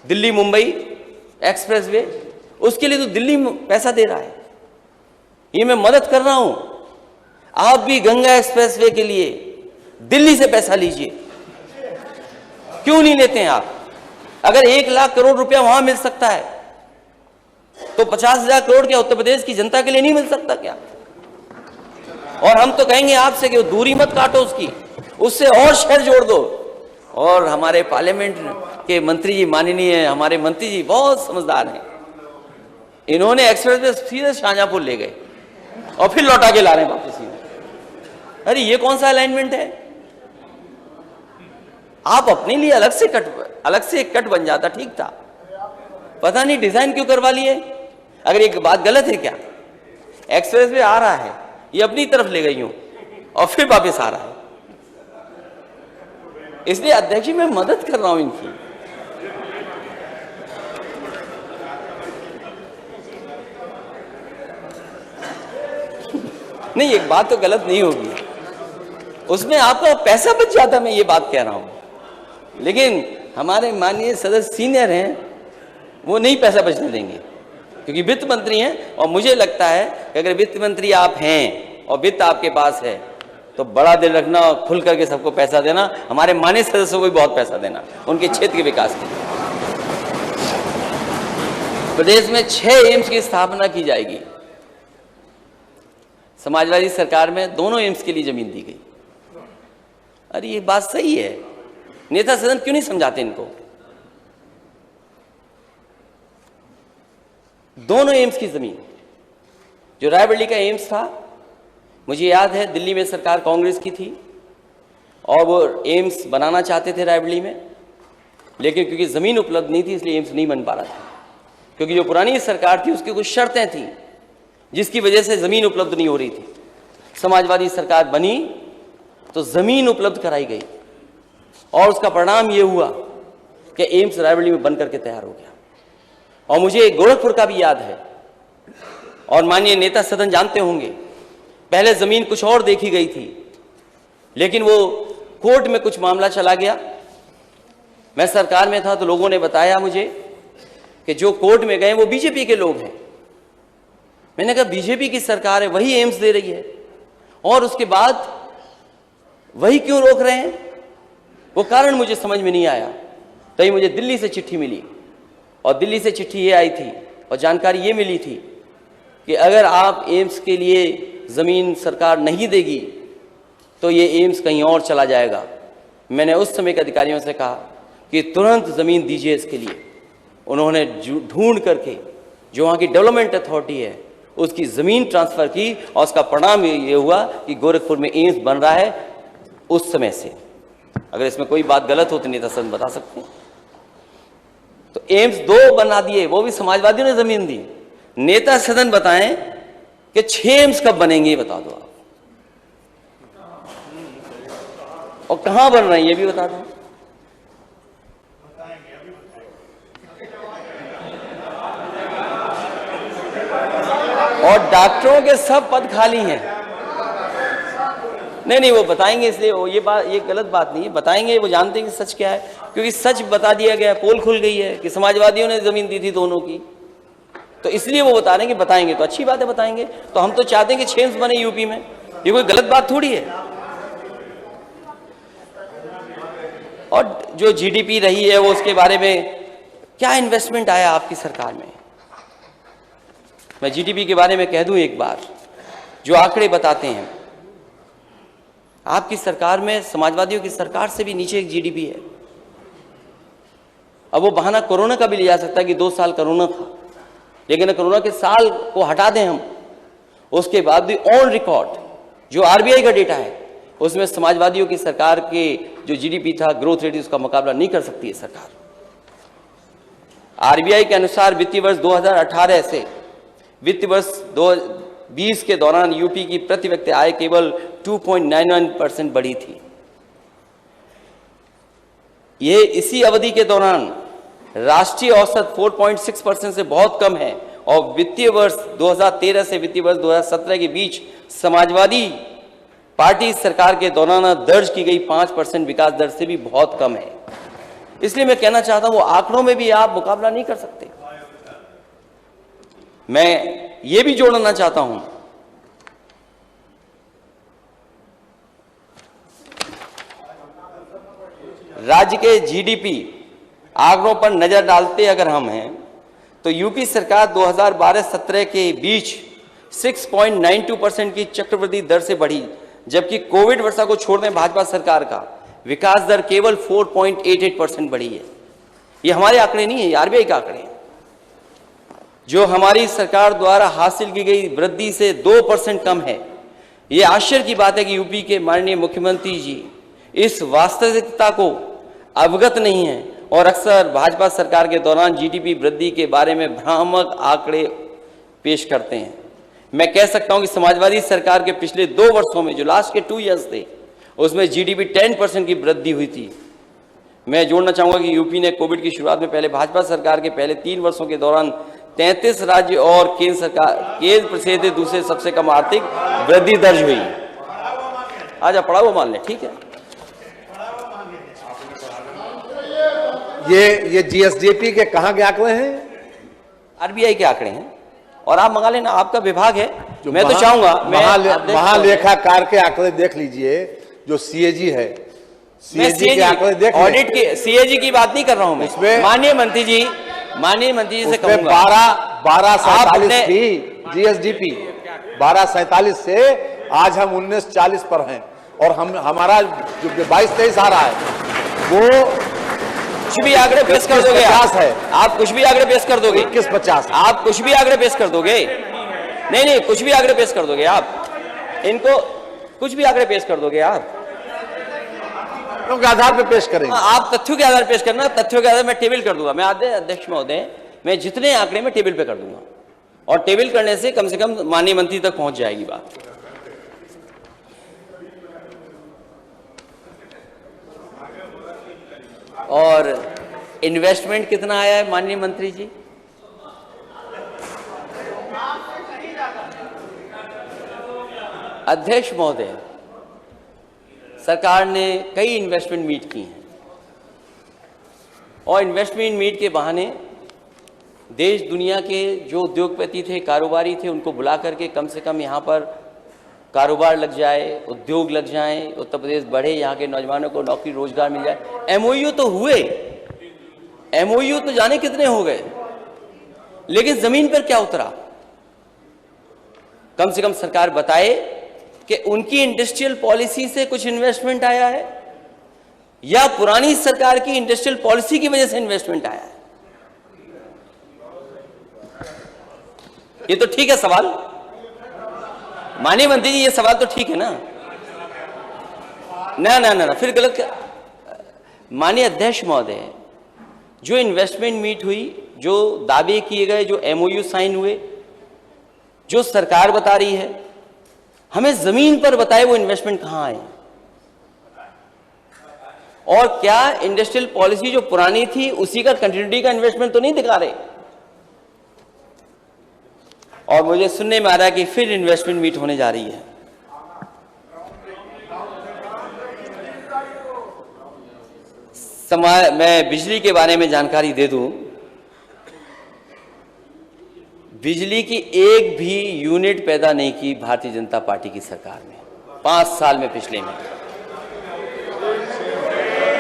दिल्ली मुंबई एक्सप्रेसवे, उसके लिए तो दिल्ली पैसा दे रहा है, ये मैं मदद कर रहा हूं। आप भी गंगा एक्सप्रेसवे के लिए दिल्ली से पैसा लीजिए, क्यों नहीं लेते हैं आप? अगर 1 लाख करोड़ रुपया वहां मिल सकता है तो 50,000 करोड़ क्या उत्तर प्रदेश की जनता के लिए नहीं मिल सकता क्या? और हम तो कहेंगे आपसे कि वो दूरी मत काटो उसकी, उससे और शहर जोड़ दो। और हमारे पार्लियामेंट के मंत्री जी, माननीय हमारे मंत्री जी बहुत समझदार हैं, इन्होंने एक्सप्रेसवे सीधे शाहजहांपुर ले गए और फिर लौटा के ला रहे हैं वापस। अरे ये कौन सा अलाइनमेंट है? आप अपने लिए अलग से एक कट बन जाता, ठीक था, पता नहीं डिजाइन क्यों करवा लिए। अगर एक बात गलत है क्या? एक्सप्रेसवे आ रहा है, ये अपनी तरफ ले गई हूं और फिर वापस आ रहा है, इसलिए अध्यक्ष जी मैं मदद कर रहा हूं इनकी। नहीं, एक बात तो गलत नहीं होगी, उसमें आपका पैसा बच जाता, मैं ये बात कह रहा हूं, लेकिन हमारे माननीय सदस्य सीनियर हैं, वो नहीं पैसा बचने देंगे, क्योंकि वित्त मंत्री हैं। और मुझे लगता है कि अगर वित्त मंत्री आप हैं और वित्त आपके पास है तो बड़ा दिल रखना और खुल करके सबको पैसा देना, हमारे माननीय सदस्यों को भी बहुत पैसा देना उनके क्षेत्र के विकास के लिए। प्रदेश में 6 एम्स की स्थापना की जाएगी। समाजवादी सरकार में दोनों एम्स के लिए जमीन दी गई। अरे ये बात सही है, नेता सदन क्यों नहीं समझाते इनको? दोनों एम्स की जमीन, जो रायबरेली का एम्स था, मुझे याद है दिल्ली में सरकार कांग्रेस की थी और वो एम्स बनाना चाहते थे रायबरेली में, लेकिन क्योंकि ज़मीन उपलब्ध नहीं थी इसलिए एम्स नहीं बन पा रहा था, क्योंकि जो पुरानी सरकार थी उसकी कुछ शर्तें थी जिसकी वजह से ज़मीन उपलब्ध नहीं हो रही थी। समाजवादी सरकार बनी तो ज़मीन उपलब्ध कराई गई और उसका परिणाम ये हुआ कि एम्स रायबरेली में बन करके तैयार हो गया। और मुझे गोरखपुर का भी याद है, और माननीय नेता सदन जानते होंगे, पहले ज़मीन कुछ और देखी गई थी, लेकिन वो कोर्ट में कुछ मामला चला गया। मैं सरकार में था तो लोगों ने बताया मुझे कि जो कोर्ट में गए वो बीजेपी के लोग हैं। मैंने कहा बीजेपी की सरकार है, वही एम्स दे रही है, और उसके बाद वही क्यों रोक रहे हैं? वो कारण मुझे समझ में नहीं आया। तभी मुझे दिल्ली से चिट्ठी मिली, और दिल्ली से चिट्ठी ये आई थी और जानकारी ये मिली थी कि अगर आप एम्स के लिए ज़मीन सरकार नहीं देगी तो ये एम्स कहीं और चला जाएगा। मैंने उस समय के अधिकारियों से कहा कि तुरंत ज़मीन दीजिए इसके लिए। उन्होंने ढूंढ करके जो वहाँ की डेवलपमेंट अथॉरिटी है उसकी ज़मीन ट्रांसफ़र की, और उसका परिणाम ये हुआ कि गोरखपुर में एम्स बन रहा है उस समय से। अगर इसमें कोई बात गलत हो तो नेता सदन बता सकते हैं। तो एम्स 2 बना दिए, वो भी समाजवादियों ने ज़मीन दी। नेता सदन बताएं कि 6 एम्स कब बनेंगे, ये बता दो आप, और कहां बन रहे हैं ये भी बता दो। और डॉक्टरों के सब पद खाली हैं। नहीं वो बताएंगे, इसलिए ये बात, ये गलत बात नहीं है, बताएंगे। वो जानते हैं कि सच क्या है, क्योंकि सच बता दिया गया, पोल खुल गई है कि समाजवादियों ने जमीन दी थी दोनों की, तो इसलिए वो बता रहे हैं कि बताएंगे। तो अच्छी बात है, बताएंगे। तो हम तो चाहते हैं कि 6 एम्स बने यूपी में, ये कोई गलत बात थोड़ी है। और जो जीडीपी रही है वो, उसके बारे में क्या इन्वेस्टमेंट आया आपकी सरकार में? मैं जीडीपी के बारे में कह दूं एक बार, जो आंकड़े बताते हैं, आपकी सरकार में समाजवादियों की सरकार से भी नीचे एक जीडीपी है। अब वो बहाना कोरोना का भी लिया जा सकता है कि 2 साल कोरोना था, लेकिन कोरोना के साल को हटा दें हम, उसके बाद भी ऑन रिकॉर्ड जो आरबीआई का डेटा है उसमें समाजवादियों की सरकार के जो जीडीपी था, ग्रोथ रेट, उसका मुकाबला नहीं कर सकती है सरकार। आरबीआई के अनुसार वित्तीय वर्ष 2018 से वित्तीय वर्ष 2020 के दौरान यूपी की प्रति व्यक्ति आय केवल 2.99% बढ़ी थी। यह इसी अवधि के दौरान राष्ट्रीय औसत 4.6% से बहुत कम है, और वित्तीय वर्ष 2013 से वित्तीय वर्ष 2017 के बीच समाजवादी पार्टी सरकार के दौरान दर्ज की गई 5% विकास दर से भी बहुत कम है। इसलिए मैं कहना चाहता हूं, वो आंकड़ों में भी आप मुकाबला नहीं कर सकते। मैं ये भी जोड़ना चाहता हूं, राज्य के जीडीपी आंकड़ों पर नजर डालते अगर हम हैं तो यूपी सरकार 2012-17 के बीच 6.92% की चक्रवृद्धि दर से बढ़ी, जबकि कोविड वर्षा को छोड़ दें भाजपा सरकार का विकास दर केवल 4.88% बढ़ी है। ये हमारे आंकड़े नहीं है, ये आरबीआई के आंकड़े हैं। जो हमारी सरकार द्वारा हासिल की गई वृद्धि से 2% कम है। ये आश्चर्य की बात है कि यूपी के माननीय मुख्यमंत्री जी इस वास्तविकता को अवगत नहीं है और अक्सर भाजपा सरकार के दौरान जीडीपी वृद्धि के बारे में भ्रामक आंकड़े पेश करते हैं। मैं कह सकता हूं कि समाजवादी सरकार के पिछले 2 वर्षों में, जो लास्ट के 2 ईयर्स थे, उसमें जीडीपी 10% की वृद्धि हुई थी। मैं जोड़ना चाहूंगा कि यूपी ने कोविड की शुरुआत में पहले भाजपा सरकार के पहले 3 वर्षों के दौरान 33 राज्य और केंद्र से दूसरे सबसे कम आर्थिक वृद्धि दर्ज हुई। आजा पढ़ा वो मान ले, ठीक है। ये जीएसडीपी के कहाँ के आंकड़े हैं? आरबीआई के आंकड़े हैं, और आप मंगा लेना, आपका विभाग है। मैं तो चाहूंगा महालेखाकार के आंकड़े देख लीजिए, जो सीएजी है, सीएजी के आंकड़े देख, ऑडिट के सीएजी की बात नहीं कर रहा हूं मैं। इसमें माननीय मंत्री जी से कहूंगा 1247 थी जीएसडीपी, 1247 से आज हम 1940 पर हैं, और हमारा जो 22-23 आ रहा है वो कुछ भी आंकड़े पेश कर दोगे आप कुछ भी आंकड़े पेश कर दोगे 21-50 आप कुछ भी आंकड़े पेश कर दोगे नहीं कुछ भी आंकड़े पेश कर दोगे आप। इनको कुछ भी आंकड़े पेश कर दोगे आप? क्योंकि आधार पे पेश करेंगे। आप तथ्यों के आधार पेश करना, तथ्यों के आधार मैं टेबल कर दूंगा। मैं अध्यक्ष महोदय, मैं जितने आंकड़े में टेबल पे कर दूंगा, और टेबल करने से कम माननीय मंत्री तक पहुंच जाएगी बात। और इन्वेस्टमेंट कितना आया है माननीय मंत्री जी? अध्यक्ष महोदय, सरकार ने कई इन्वेस्टमेंट मीट की हैं, और इन्वेस्टमेंट मीट के बहाने देश दुनिया के जो उद्योगपति थे, कारोबारी थे, उनको बुला करके कम से कम यहाँ पर कारोबार लग जाए, उद्योग लग जाए, उत्तर प्रदेश बढ़े, यहाँ के नौजवानों को नौकरी रोजगार मिल जाए। एमओयू तो हुए, एमओयू तो जाने कितने हो गए, लेकिन जमीन पर क्या उतरा? कम से कम सरकार बताए कि उनकी इंडस्ट्रियल पॉलिसी से कुछ इन्वेस्टमेंट आया है, या पुरानी सरकार की इंडस्ट्रियल पॉलिसी की वजह से इन्वेस्टमेंट आया है। ये तो ठीक है सवाल, माननीय मंत्री जी, ये सवाल तो ठीक है ना? ना ना ना, ना फिर गलत क्या? माननीय अध्यक्ष महोदय, जो इन्वेस्टमेंट मीट हुई, जो दावे किए गए, जो एमओयू साइन हुए, जो सरकार बता रही है, हमें जमीन पर बताए वो इन्वेस्टमेंट कहां आए, और क्या इंडस्ट्रियल पॉलिसी जो पुरानी थी उसी का कंटिन्यूटी का इन्वेस्टमेंट तो नहीं दिखा रहे? और मुझे सुनने में आ रहा है कि फिर इन्वेस्टमेंट मीट होने जा रही है। मैं बिजली के बारे में जानकारी दे दूं, बिजली की एक भी यूनिट पैदा नहीं की भारतीय जनता पार्टी की सरकार ने 5 साल में, पिछले में।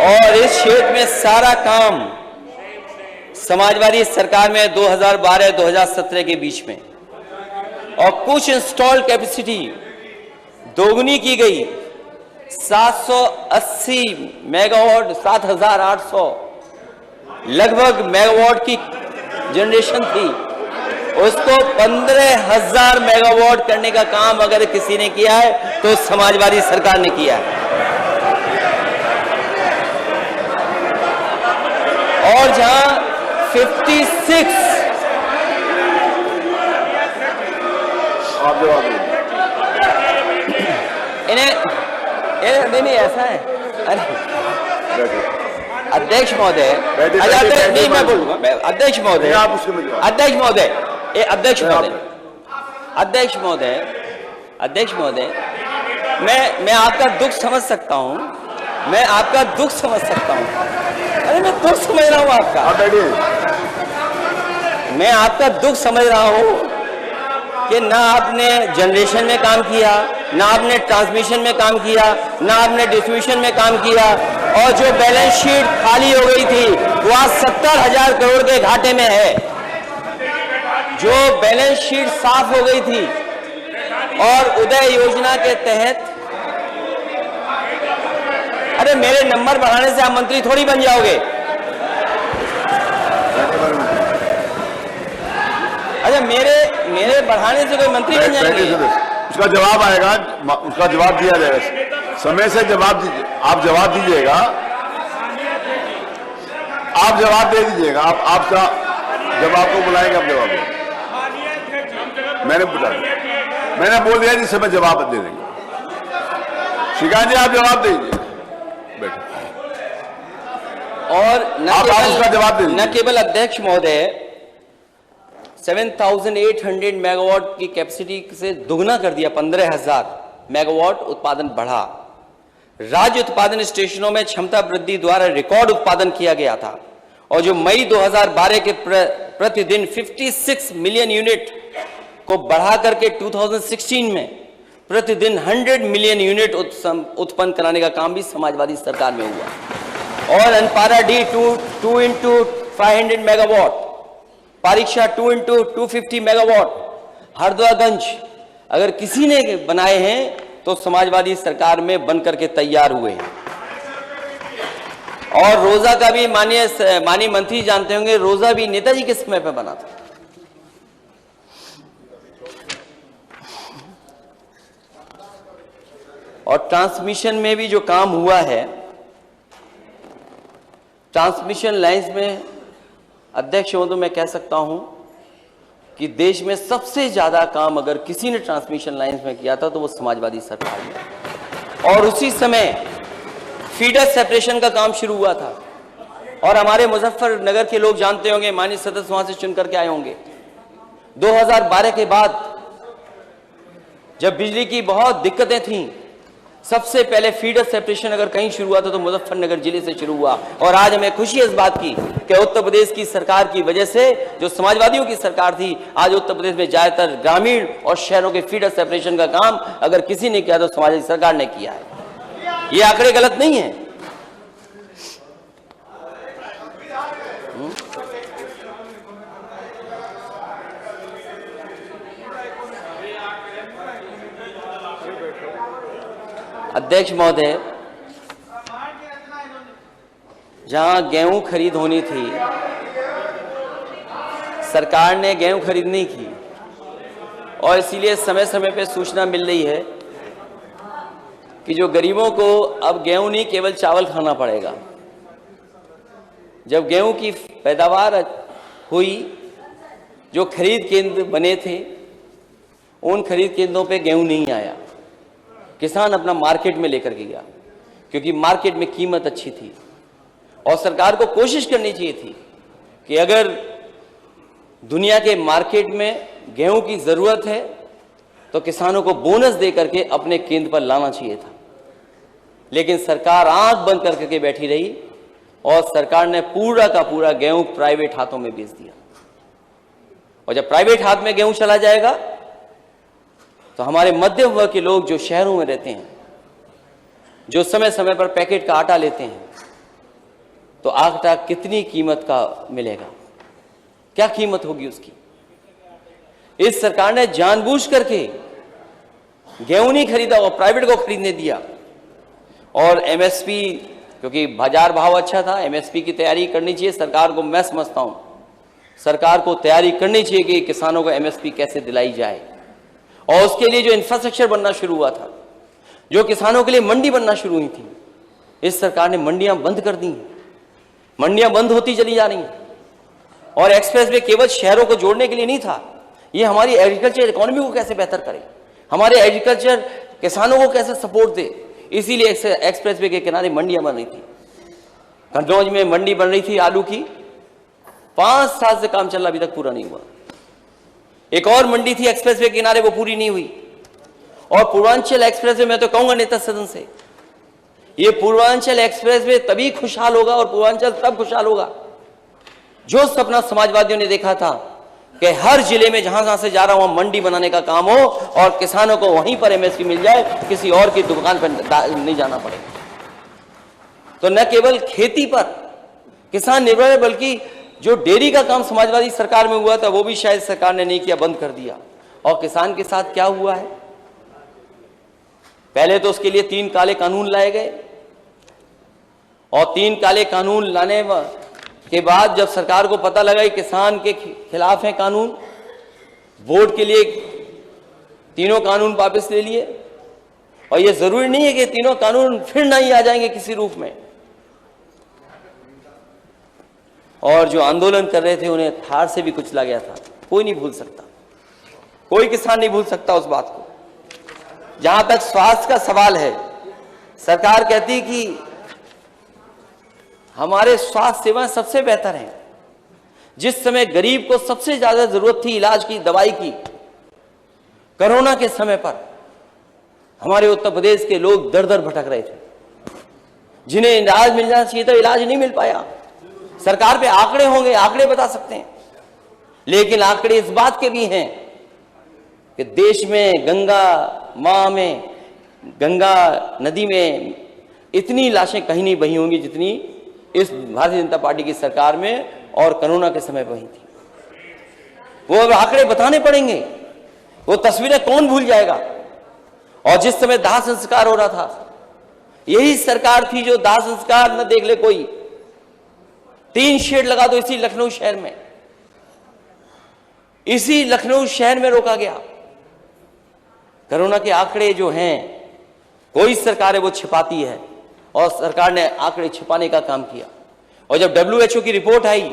और इस क्षेत्र में सारा काम समाजवादी सरकार में 2012-2017 के बीच में, और कुछ इंस्टॉल कैपेसिटी दोगुनी की गई, 780 मेगावाट, 7,800 लगभग मेगावाट की जनरेशन थी, उसको 15,000 मेगावाट करने का काम अगर किसी ने किया है तो समाजवादी सरकार ने किया है। और जहां 56 इन्हें नहीं ऐसा है। अरे अध्यक्ष महोदय, नहीं मैं बोलूंगा, अध्यक्ष महोदय, अध्यक्ष महोदय, अध्यक्ष महोदय, अध्यक्ष महोदय, अध्यक्ष महोदय, मैं आपका दुख समझ सकता हूं, मैं आपका दुख समझ सकता हूं। अरे मैं दुख समझ रहा हूं आपका, मैं आपका दुख समझ रहा हूं कि ना आपने जनरेशन में काम किया, ना आपने ट्रांसमिशन में काम किया, ना आपने डिस्ट्रीब्यूशन में काम किया, और जो बैलेंस शीट खाली हो गई थी वो आज 70,000 करोड़ के घाटे में है। जो बैलेंस शीट साफ हो गई थी, और उदय योजना के तहत, अरे मेरे नंबर बढ़ाने से आप मंत्री थोड़ी बन जाओगे। अच्छा, मेरे बढ़ाने से कोई मंत्री बन जाएंगे? उसका जवाब आएगा, उसका जवाब दिया जाएगा, समय से जवाब दीजिए, आप जवाब दीजिएगा, आप जवाब दे दीजिएगा, आपका जब आपको बुलाएंगे आप जवाब देंगे। मैंने पूछा, मैंने बोल दिया जिस समय जवाब दे देंगे। श्रीकांत जी आप जवाब दीजिए, बैठो। और न केवल अध्यक्ष महोदय, 7,800 मेगावाट की कैपेसिटी से दुगना कर दिया, 15,000 मेगावाट उत्पादन बढ़ा। राज्य उत्पादन स्टेशनों में क्षमता वृद्धि द्वारा रिकॉर्ड उत्पादन किया गया था, और जो मई 2012 के प्रतिदिन 56 मिलियन यूनिट को बढ़ा करके 2016 में प्रतिदिन 100 मिलियन यूनिट उत्पन्न कराने का काम भी समाजवादी सरकार में हुआ। और अनपारा डी 2 into 500 मेगावाट, परीक्षा 2 into 250 मेगावाट, हरदोगंज अगर किसी ने बनाए हैं तो समाजवादी सरकार में बन करके तैयार हुए हैं। और रोजा का भी माननीय मंत्री जानते होंगे, रोजा भी नेताजी के समय पे बना था। और ट्रांसमिशन में भी जो काम हुआ है, ट्रांसमिशन लाइंस में अध्यक्ष महोदय मैं कह सकता हूं कि देश में सबसे ज्यादा काम अगर किसी ने ट्रांसमिशन लाइंस में किया था तो वो समाजवादी सरकार ने। और उसी समय फीडर सेपरेशन का काम शुरू हुआ था और हमारे मुजफ्फरनगर के लोग जानते होंगे, माननीय सदस्य वहां से चुन करके आए होंगे। 2012 के बाद जब बिजली की बहुत दिक्कतें थीं, सबसे पहले फीडर सेपरेशन अगर कहीं शुरू हुआ था तो मुजफ्फरनगर जिले से शुरू हुआ। और आज हमें खुशी है इस बात की कि उत्तर प्रदेश की सरकार की वजह से, जो समाजवादियों की सरकार थी, आज उत्तर प्रदेश में ज्यादातर ग्रामीण और शहरों के फीडर सेपरेशन का काम अगर किसी ने किया तो समाजवादी सरकार ने किया है। ये आंकड़े गलत नहीं है। अध्यक्ष महोदय, जहां गेहूं खरीद होनी थी, सरकार ने गेहूं खरीद नहीं की और इसीलिए समय समय पे सूचना मिल रही है कि जो गरीबों को अब गेहूं नहीं केवल चावल खाना पड़ेगा। जब गेहूं की पैदावार हुई, जो खरीद केंद्र बने थे, उन खरीद केंद्रों पे गेहूं नहीं आया। किसान अपना मार्केट में लेकर के गया क्योंकि मार्केट में कीमत अच्छी थी। और सरकार को कोशिश करनी चाहिए थी कि अगर दुनिया के मार्केट में गेहूं की जरूरत है तो किसानों को बोनस दे करके अपने केंद्र पर लाना चाहिए था। लेकिन सरकार आंख बंद करके बैठी रही और सरकार ने पूरा का पूरा गेहूं प्राइवेट हाथों में बेच दिया। और जब प्राइवेट हाथ में गेहूं चला जाएगा तो हमारे मध्यम वर्ग के लोग जो शहरों में रहते हैं, जो समय समय पर पैकेट का आटा लेते हैं, तो आटा कितनी कीमत का मिलेगा, क्या कीमत होगी उसकी। इस सरकार ने जानबूझ करके गेहूं नहीं खरीदा और प्राइवेट को खरीदने दिया। और एमएसपी, क्योंकि बाजार भाव अच्छा था, एमएसपी की तैयारी करनी चाहिए सरकार को। मैं समझता हूं सरकार को तैयारी करनी चाहिए कि किसानों को एमएसपी कैसे दिलाई जाए। और उसके लिए जो इंफ्रास्ट्रक्चर बनना शुरू हुआ था, जो किसानों के लिए मंडी बनना शुरू हुई थी, इस सरकार ने मंडियां बंद कर दी। मंडियां बंद होती चली जा रही हैं। और एक्सप्रेस वे केवल शहरों को जोड़ने के लिए नहीं था, ये हमारी एग्रीकल्चर इकोनॉमी को कैसे बेहतर करे, हमारे एग्रीकल्चर किसानों को कैसे सपोर्ट दे, इसीलिए एक्सप्रेस वे के किनारे मंडियां बन रही थी। कन्नौज में मंडी बन रही थी आलू की, 5 साल से काम चल रहा, अभी तक पूरा नहीं हुआ। एक और मंडी थी एक्सप्रेस वे के किनारे, वो पूरी नहीं हुई। और पूर्वांचल एक्सप्रेस वे, मैं तो कहूंगा नेता सदन से, ये पूर्वांचल एक्सप्रेस वे तभी खुशहाल होगा और पूर्वांचल तब खुशहाल होगा जो सपना समाजवादियों ने देखा था कि हर जिले में जहां जहां से जा रहा हूं मंडी बनाने का काम हो और किसानों को वहीं पर एमएसपी मिल जाए, किसी और की दुकान पर नहीं जाना पड़े। तो न केवल खेती पर किसान निर्भर है, बल्कि जो डेयरी का काम समाजवादी सरकार में हुआ था वो भी शायद सरकार ने नहीं किया, बंद कर दिया। और किसान के साथ क्या हुआ है, पहले तो उसके लिए 3 काले कानून लाए गए और 3 काले कानून लाने के बाद जब सरकार को पता लगा कि किसान के खिलाफ है कानून, वोट के लिए तीनों कानून वापस ले लिए। और ये जरूरी नहीं है कि तीनों कानून फिर नहीं आ जाएंगे किसी रूप में। और जो आंदोलन कर रहे थे उन्हें थार से भी कुचला गया था, कोई नहीं भूल सकता, कोई किसान नहीं भूल सकता उस बात को। जहां तक स्वास्थ्य का सवाल है, सरकार कहती कि हमारे स्वास्थ्य सेवाएं सबसे बेहतर हैं। जिस समय गरीब को सबसे ज्यादा जरूरत थी इलाज की, दवाई की, कोरोना के समय पर हमारे उत्तर प्रदेश के लोग दर दर भटक रहे थे। जिन्हें इलाज मिल जाना चाहिए था, इलाज नहीं मिल पाया। सरकार पे आंकड़े होंगे, आंकड़े बता सकते हैं, लेकिन आंकड़े इस बात के भी हैं कि देश में गंगा मां में, गंगा नदी में इतनी लाशें कहीं नहीं बही होंगी जितनी इस भारतीय जनता पार्टी की सरकार में और कोरोना के समय बही थी। वो अब आंकड़े बताने पड़ेंगे, वो तस्वीरें कौन भूल जाएगा। और जिस समय दाह संस्कार हो रहा था, यही सरकार थी जो दाह संस्कार न देख ले कोई, 3 शेड लगा दो इसी लखनऊ शहर में, इसी लखनऊ शहर में रोका गया। कोरोना के आंकड़े जो हैं कोई सरकार है वो छिपाती है, और सरकार ने आंकड़े छिपाने का काम किया। और जब WHO की रिपोर्ट आई,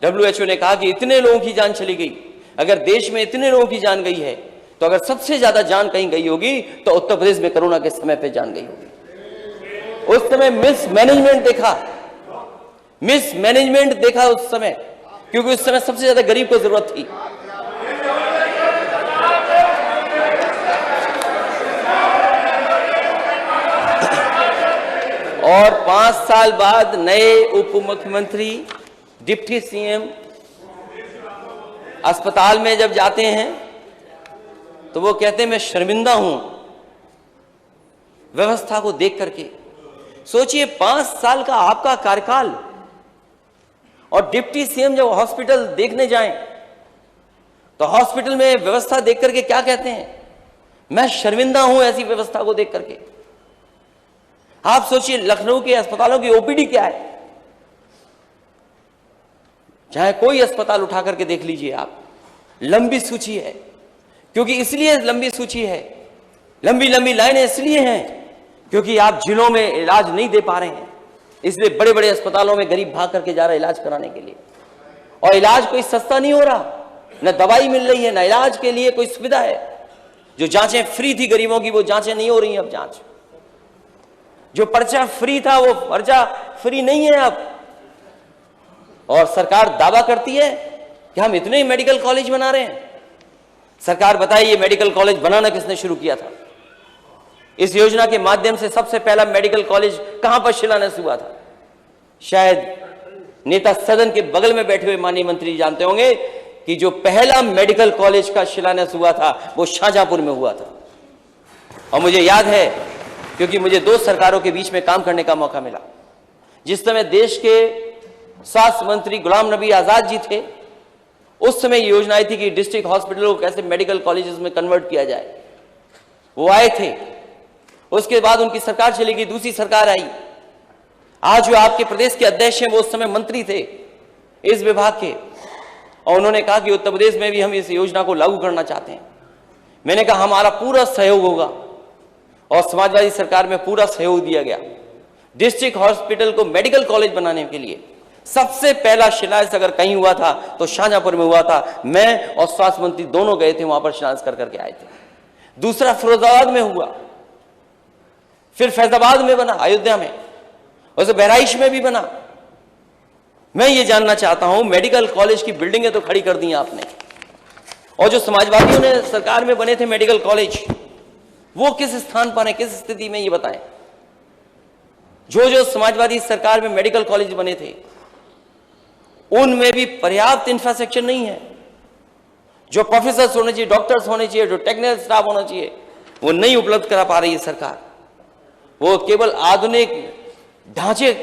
WHO ने कहा कि इतने लोगों की जान चली गई। अगर देश में इतने लोगों की जान गई है, तो अगर सबसे ज्यादा जान कहीं गई होगी तो उत्तर प्रदेश में कोरोना के समय पे जान गई होगी। उस समय मिसमैनेजमेंट देखा उस समय, क्योंकि उस समय सबसे ज्यादा गरीब को जरूरत थी। और 5 साल बाद नए उप मुख्यमंत्री, डिप्टी सीएम अस्पताल में जब जाते हैं तो वो कहते हैं मैं शर्मिंदा हूं व्यवस्था को देख करके। सोचिए 5 साल का आपका कार्यकाल, और डिप्टी सीएम जब हॉस्पिटल देखने जाएं तो हॉस्पिटल में व्यवस्था देख करके क्या कहते हैं, मैं शर्मिंदा हूं ऐसी व्यवस्था को देख करके। आप सोचिए लखनऊ के अस्पतालों की ओपीडी क्या है, चाहे कोई अस्पताल उठा करके देख लीजिए आप, लंबी सूची है। क्योंकि इसलिए लंबी सूची है, लंबी लंबी लाइनें इसलिए हैं क्योंकि आप जिलों में इलाज नहीं दे पा रहे हैं, इसलिए बड़े बड़े अस्पतालों में गरीब भाग करके जा रहा है इलाज कराने के लिए। और इलाज कोई सस्ता नहीं हो रहा, न दवाई मिल रही है, न इलाज के लिए कोई सुविधा है। जो जांचें फ्री थी गरीबों की, वो जांचें नहीं हो रही हैं अब। जांच जो पर्चा फ्री था वो पर्चा फ्री नहीं है अब। और सरकार दावा करती है कि हम इतने मेडिकल कॉलेज बना रहे हैं। सरकार बताइए ये मेडिकल कॉलेज बनाना किसने शुरू किया था? इस योजना के माध्यम से सबसे पहला मेडिकल कॉलेज कहां पर शिलान्यास हुआ था? शायद नेता सदन के बगल में बैठे हुए माननीय मंत्री जानते होंगे कि जो पहला मेडिकल कॉलेज का शिलान्यास हुआ था वो शाहजहांपुर में हुआ था। और मुझे याद है क्योंकि मुझे 2 सरकारों के बीच में काम करने का मौका मिला। जिस समय देश के स्वास्थ्य मंत्री गुलाम नबी आजाद जी थे, उस समय योजना आई थी कि डिस्ट्रिक्ट हॉस्पिटलों को कैसे मेडिकल कॉलेजेस में कन्वर्ट किया जाए। वो आए थे, उसके बाद उनकी सरकार चली गई, दूसरी सरकार आई। आज जो आपके प्रदेश के अध्यक्ष हैं वो उस समय मंत्री थे इस विभाग के, और उन्होंने कहा कि उत्तर प्रदेश में भी हम इस योजना को लागू करना चाहते हैं। मैंने कहा हमारा पूरा सहयोग होगा, और समाजवादी सरकार में पूरा सहयोग दिया गया। डिस्ट्रिक्ट हॉस्पिटल को मेडिकल कॉलेज बनाने के लिए सबसे पहला शिलान्यास अगर कहीं हुआ था तो शाहजहांपुर में हुआ था। मैं और स्वास्थ्य मंत्री दोनों गए थे, वहां पर शिलान्यास कर करके आए थे। दूसरा फिरोजाबाद में हुआ, फिर फैजाबाद में बना, अयोध्या में, और बहराइच में भी बना। मैं ये जानना चाहता हूं, मेडिकल कॉलेज की बिल्डिंगें तो खड़ी कर दी आपने, और जो समाजवादियों ने सरकार में बने थे मेडिकल कॉलेज, वो किस स्थान पर है, किस स्थिति में, ये बताएं। जो समाजवादी सरकार में मेडिकल कॉलेज बने थे उनमें भी पर्याप्त इंफ्रास्ट्रक्चर नहीं है। जो प्रोफेसर्स होने चाहिए, डॉक्टर्स होने चाहिए, जो टेक्निकल स्टाफ होना चाहिए, वो नहीं उपलब्ध करा पा रही है सरकार। वो केवल आधुनिक ढांचे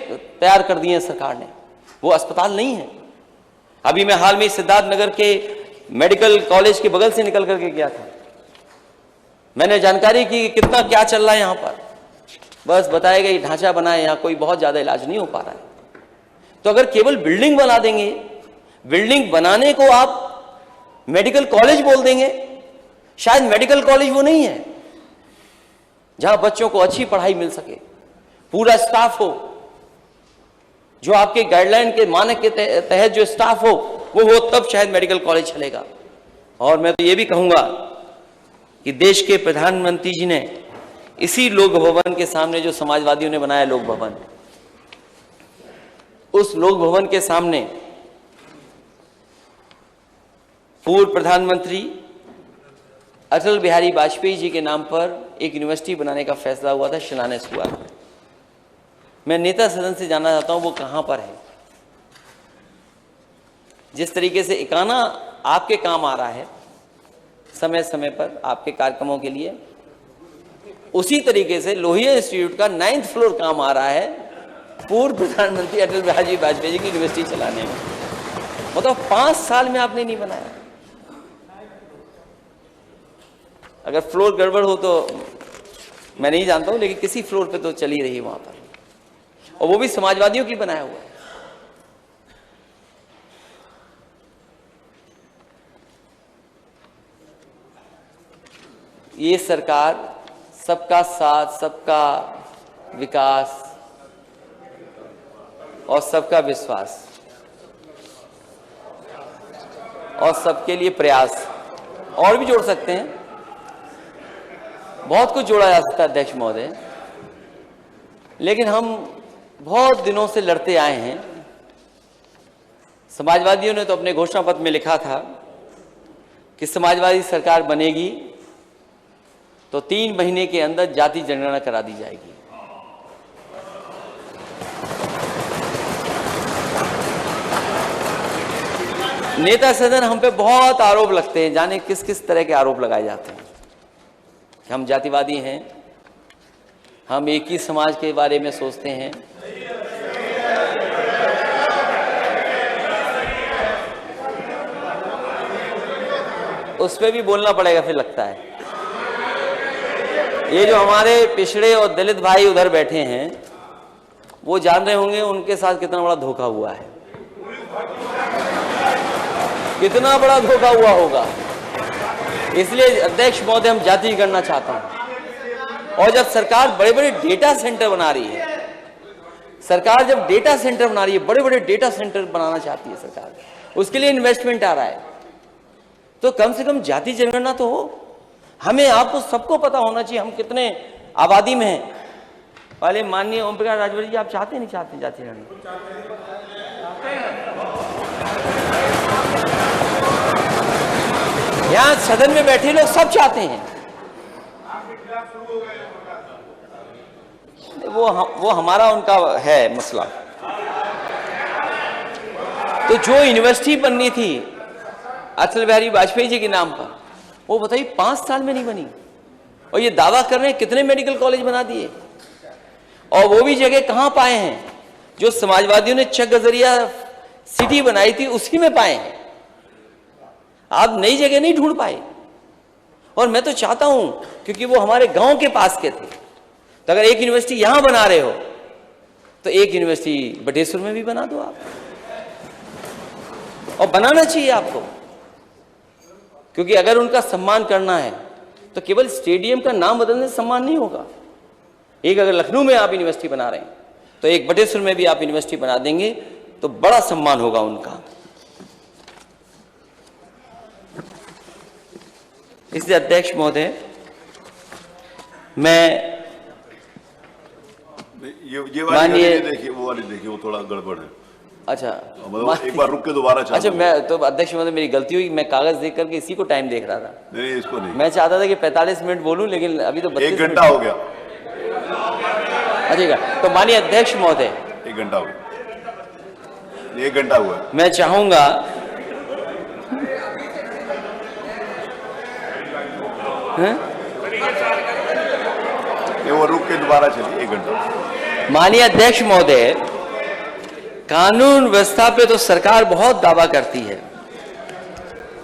तैयार कर दिए हैं सरकार ने, वो अस्पताल नहीं है। अभी मैं हाल में सिद्धार्थनगर के मेडिकल कॉलेज के बगल से निकल करके गया था, मैंने जानकारी की कि कितना क्या चल रहा है यहां पर। बस बताया गया ढांचा बना है, यहां कोई बहुत ज्यादा इलाज नहीं हो पा रहा है। तो अगर केवल बिल्डिंग बना देंगे, बिल्डिंग बनाने को आप मेडिकल कॉलेज बोल देंगे, शायद मेडिकल कॉलेज वो नहीं है जहां बच्चों को अच्छी पढ़ाई मिल सके, पूरा स्टाफ हो, जो आपके गाइडलाइन के मानक के तहत जो स्टाफ हो वो हो, तब शायद मेडिकल कॉलेज चलेगा। और मैं तो ये भी कहूंगा कि देश के प्रधानमंत्री जी ने इसी लोक भवन के सामने जो समाजवादियों ने बनाया लोक भवन, उस लोक भवन के सामने पूर्व प्रधानमंत्री अटल बिहारी वाजपेयी जी के नाम पर एक यूनिवर्सिटी बनाने का फैसला हुआ था, शिलान्यास हुआ था। मैं नेता सदन से जानना चाहता हूं वो कहां पर है। जिस तरीके से इकाना आपके काम आ रहा है समय समय पर आपके कार्यक्रमों के लिए, उसी तरीके से लोहिया इंस्टीट्यूट का 9th फ्लोर काम आ रहा है पूर्व प्रधानमंत्री अटल बिहारी वाजपेयी जी की यूनिवर्सिटी चलाने में। मतलब 5 साल में आपने नहीं बनाया। अगर फ्लोर गड़बड़ हो तो मैं नहीं जानता हूं, लेकिन किसी फ्लोर पे तो चल ही रही है वहां पर, और वो भी समाजवादियों की बनाया हुआ है। ये सरकार सबका साथ, सबका विकास और सबका विश्वास और सबके लिए प्रयास, और भी जोड़ सकते हैं, बहुत कुछ जोड़ा जा सकता है अध्यक्ष महोदय। लेकिन हम बहुत दिनों से लड़ते आए हैं। समाजवादियों ने तो अपने घोषणा पत्र में लिखा था कि समाजवादी सरकार बनेगी तो 3 महीने के अंदर जाति जनगणना करा दी जाएगी। नेता सदन हम पे बहुत आरोप लगते हैं, जाने किस किस तरह के आरोप लगाए जाते हैं कि हम जातिवादी हैं, हम एक ही समाज के बारे में सोचते हैं। उस पर भी बोलना पड़ेगा फिर लगता है। ये जो हमारे पिछड़े और दलित भाई उधर बैठे हैं वो जान रहे होंगे उनके साथ कितना बड़ा धोखा हुआ है, कितना बड़ा धोखा हुआ होगा। इसलिए अध्यक्ष महोदय हम जाति करना चाहता हूं। और जब सरकार बड़े बड़े डेटा सेंटर बना रही है, सरकार जब डेटा सेंटर बना रही है, बड़े बड़े डेटा सेंटर बनाना चाहती है सरकार, उसके लिए इन्वेस्टमेंट आ रहा है, तो कम से कम जाति जनगणना तो हो। हमें आपको सबको पता होना चाहिए हम कितने आबादी में हैं। पहले माननीय ओम प्रकाश राजभर जी, आप चाहते नहीं चाहते जाति जनगणना? यहां सदन में बैठे लोग सब चाहते हैं। वो हमारा उनका है मसला। तो जो यूनिवर्सिटी बननी थी अटल बिहारी वाजपेयी जी के नाम पर, वो बताइए 5 साल में नहीं बनी। और ये दावा कर रहे हैं कितने मेडिकल कॉलेज बना दिए, और वो भी जगह कहां पाए हैं जो समाजवादियों ने चक गजरिया सिटी बनाई थी उसी में पाए हैं। आप नई जगह नहीं ढूंढ पाए। और मैं तो चाहता हूं, क्योंकि वो हमारे गांव के पास के थे, तो अगर एक यूनिवर्सिटी यहां बना रहे हो तो एक यूनिवर्सिटी बटेश्वर में भी बना दो आप, और बनाना चाहिए आपको। क्योंकि अगर उनका सम्मान करना है तो केवल स्टेडियम का नाम बदलने से सम्मान नहीं होगा। एक अगर लखनऊ में आप यूनिवर्सिटी बना रहे हैं तो एक बटेश्वर में भी आप यूनिवर्सिटी बना देंगे तो बड़ा सम्मान होगा उनका। इसलिए अध्यक्ष महोदय, मैं ये वाली देखिए, वो वाली देखिए, वो थोड़ा गड़बड़ है। अच्छा, मतलब एक बार रुक के दोबारा चालू। अच्छा, मैं तो अध्यक्ष महोदय मेरी गलती हुई, मैं कागज देख करके इसी को टाइम देख रहा था। नहीं, इसको नहीं। मैं चाहता था कि 45 मिनट बोलूं, लेकिन अभी तो 1 घंटा हो गया। अच्छा, तो माननीय अध्यक्ष महोदय, 1 घंटा हो गया, 1 घंटा हुआ। मैं चाहूंगा वो रुक के दोबारा चलिए 1 घंटा। माननीय अध्यक्ष महोदय, कानून व्यवस्था पे तो सरकार बहुत दावा करती है,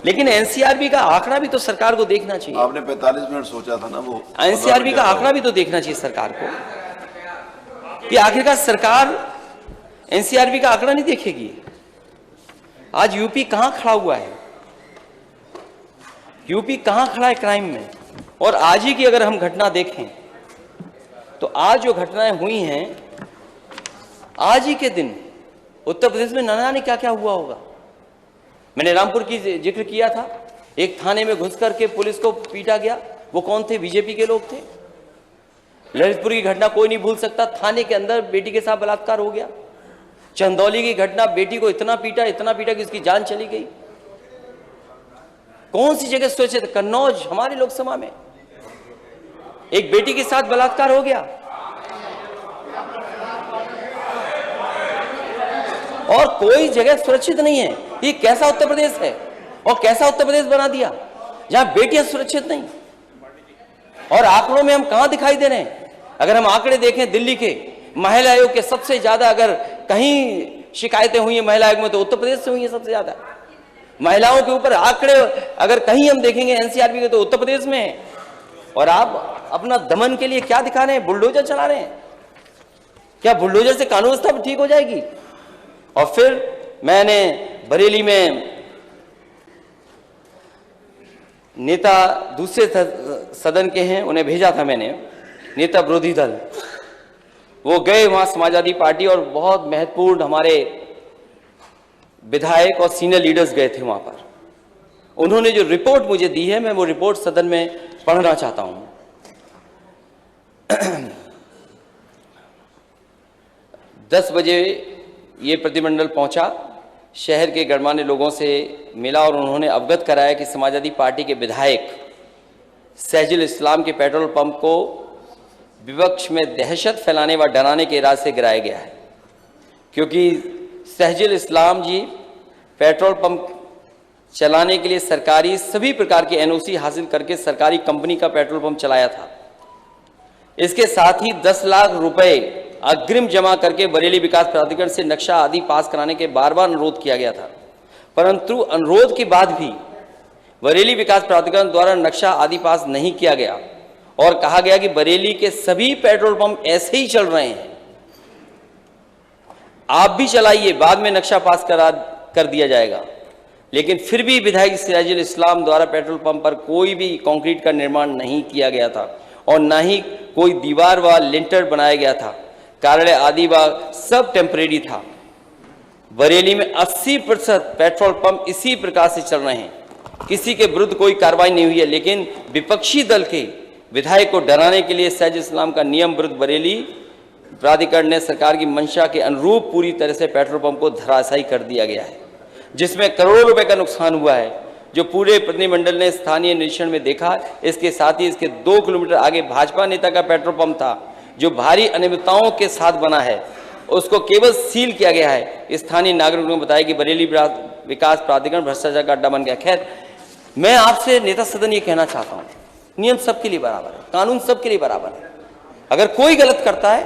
लेकिन एनसीआरबी का आंकड़ा भी तो सरकार को देखना चाहिए। आपने 45 मिनट सोचा था ना, वो एनसीआरबी का आंकड़ा भी तो देखना चाहिए सरकार को कि आखिरकार सरकार एनसीआरबी का आंकड़ा नहीं देखेगी। आज यूपी कहां खड़ा हुआ है, यूपी कहां खड़ा है क्राइम में। और आज ही की अगर हम घटना देखें तो आज जो घटनाएं हुई हैं, आज ही के दिन उत्तर प्रदेश में न जाने क्या क्या हुआ होगा। मैंने रामपुर की जिक्र किया था, एक थाने में घुस करके पुलिस को पीटा गया। वो कौन थे? बीजेपी के लोग थे। ललितपुर की घटना कोई नहीं भूल सकता, थाने के अंदर बेटी के साथ बलात्कार हो गया। चंदौली की घटना, बेटी को इतना पीटा कि उसकी जान चली गई। कौन सी जगह सुरक्षित? कन्नौज हमारे लोकसभा में एक बेटी के साथ बलात्कार हो गया, और कोई जगह सुरक्षित नहीं है। ये कैसा उत्तर प्रदेश है, और कैसा उत्तर प्रदेश बना दिया जहां बेटियां सुरक्षित नहीं। और आंकड़ों में हम कहां दिखाई दे रहे हैं? अगर हम आंकड़े देखें दिल्ली के महिला आयोग के, सबसे ज्यादा अगर कहीं शिकायतें हुई हैं महिला आयोग में तो उत्तर प्रदेश से हुई है सबसे ज्यादा। महिलाओं के ऊपर आंकड़े अगर कहीं हम देखेंगे एनसीआरबी के तो उत्तर प्रदेश में है। और आप अपना दमन के लिए क्या दिखा रहे हैं? बुलडोजर चला रहे हैं। क्या बुलडोजर से कानून व्यवस्था ठीक हो जाएगी? और फिर मैंने बरेली में नेता दूसरे सदन के हैं, उन्हें भेजा था मैंने, नेता विरोधी दल वो गए वहां समाजवादी पार्टी, और बहुत महत्वपूर्ण हमारे विधायक और सीनियर लीडर्स गए थे वहां पर। उन्होंने जो रिपोर्ट मुझे दी है, मैं वो रिपोर्ट सदन में पढ़ना चाहता हूं। 10 बजे ये प्रतिनिधिमंडल पहुंचा, शहर के गणमान्य लोगों से मिला और उन्होंने अवगत कराया कि समाजवादी पार्टी के विधायक सहजुल इस्लाम के पेट्रोल पंप को विपक्ष में दहशत फैलाने व डराने के इरादे से गिराया गया है, क्योंकि सहजुल इस्लाम जी पेट्रोल पंप चलाने के लिए सरकारी सभी प्रकार की एनओसी हासिल करके सरकारी कंपनी का पेट्रोल पंप चलाया था। इसके साथ ही 10 लाख रुपए अग्रिम जमा करके बरेली विकास प्राधिकरण से नक्शा आदि पास कराने के बार बार अनुरोध किया गया था, परंतु अनुरोध के बाद भी बरेली विकास प्राधिकरण द्वारा नक्शा आदि पास नहीं किया गया और कहा गया कि बरेली के सभी पेट्रोल पंप ऐसे ही चल रहे हैं, आप भी चलाइए, बाद में नक्शा पास कर दिया जाएगा। लेकिन फिर भी विधायक सिराजुल इस्लाम द्वारा पेट्रोल पंप पर कोई भी कंक्रीट का निर्माण नहीं किया गया था और ना ही कोई दीवार व लिंटर बनाया गया था। कार्यालय आदि व सब टेम्परेरी था। बरेली में 80% पेट्रोल पंप इसी प्रकार से चल रहे हैं, किसी के विरुद्ध कोई कार्रवाई नहीं हुई है। लेकिन विपक्षी दल के विधायक को डराने के लिए सहजुल इस्लाम का नियम विरुद्ध बरेली प्राधिकरण ने सरकार की मंशा के अनुरूप पूरी तरह से पेट्रोल पंप को धराशायी कर दिया गया है, जिसमें करोड़ों रुपए का नुकसान हुआ है, जो पूरे प्रतिनिधिमंडल ने स्थानीय निरीक्षण में देखा। इसके साथ ही इसके 2 किलोमीटर आगे भाजपा नेता का पेट्रोल पंप था, जो भारी अनियमितताओं के साथ बना है, उसको केवल सील किया गया है। स्थानीय नागरिकों ने बताया कि बरेली विकास प्राधिकरण भ्रष्टाचार का अड्डा बन गया। खैर, मैं आपसे नेता सदन ये कहना चाहता हूँ, नियम सबके लिए बराबर है, कानून सबके लिए बराबर है। अगर कोई गलत करता है,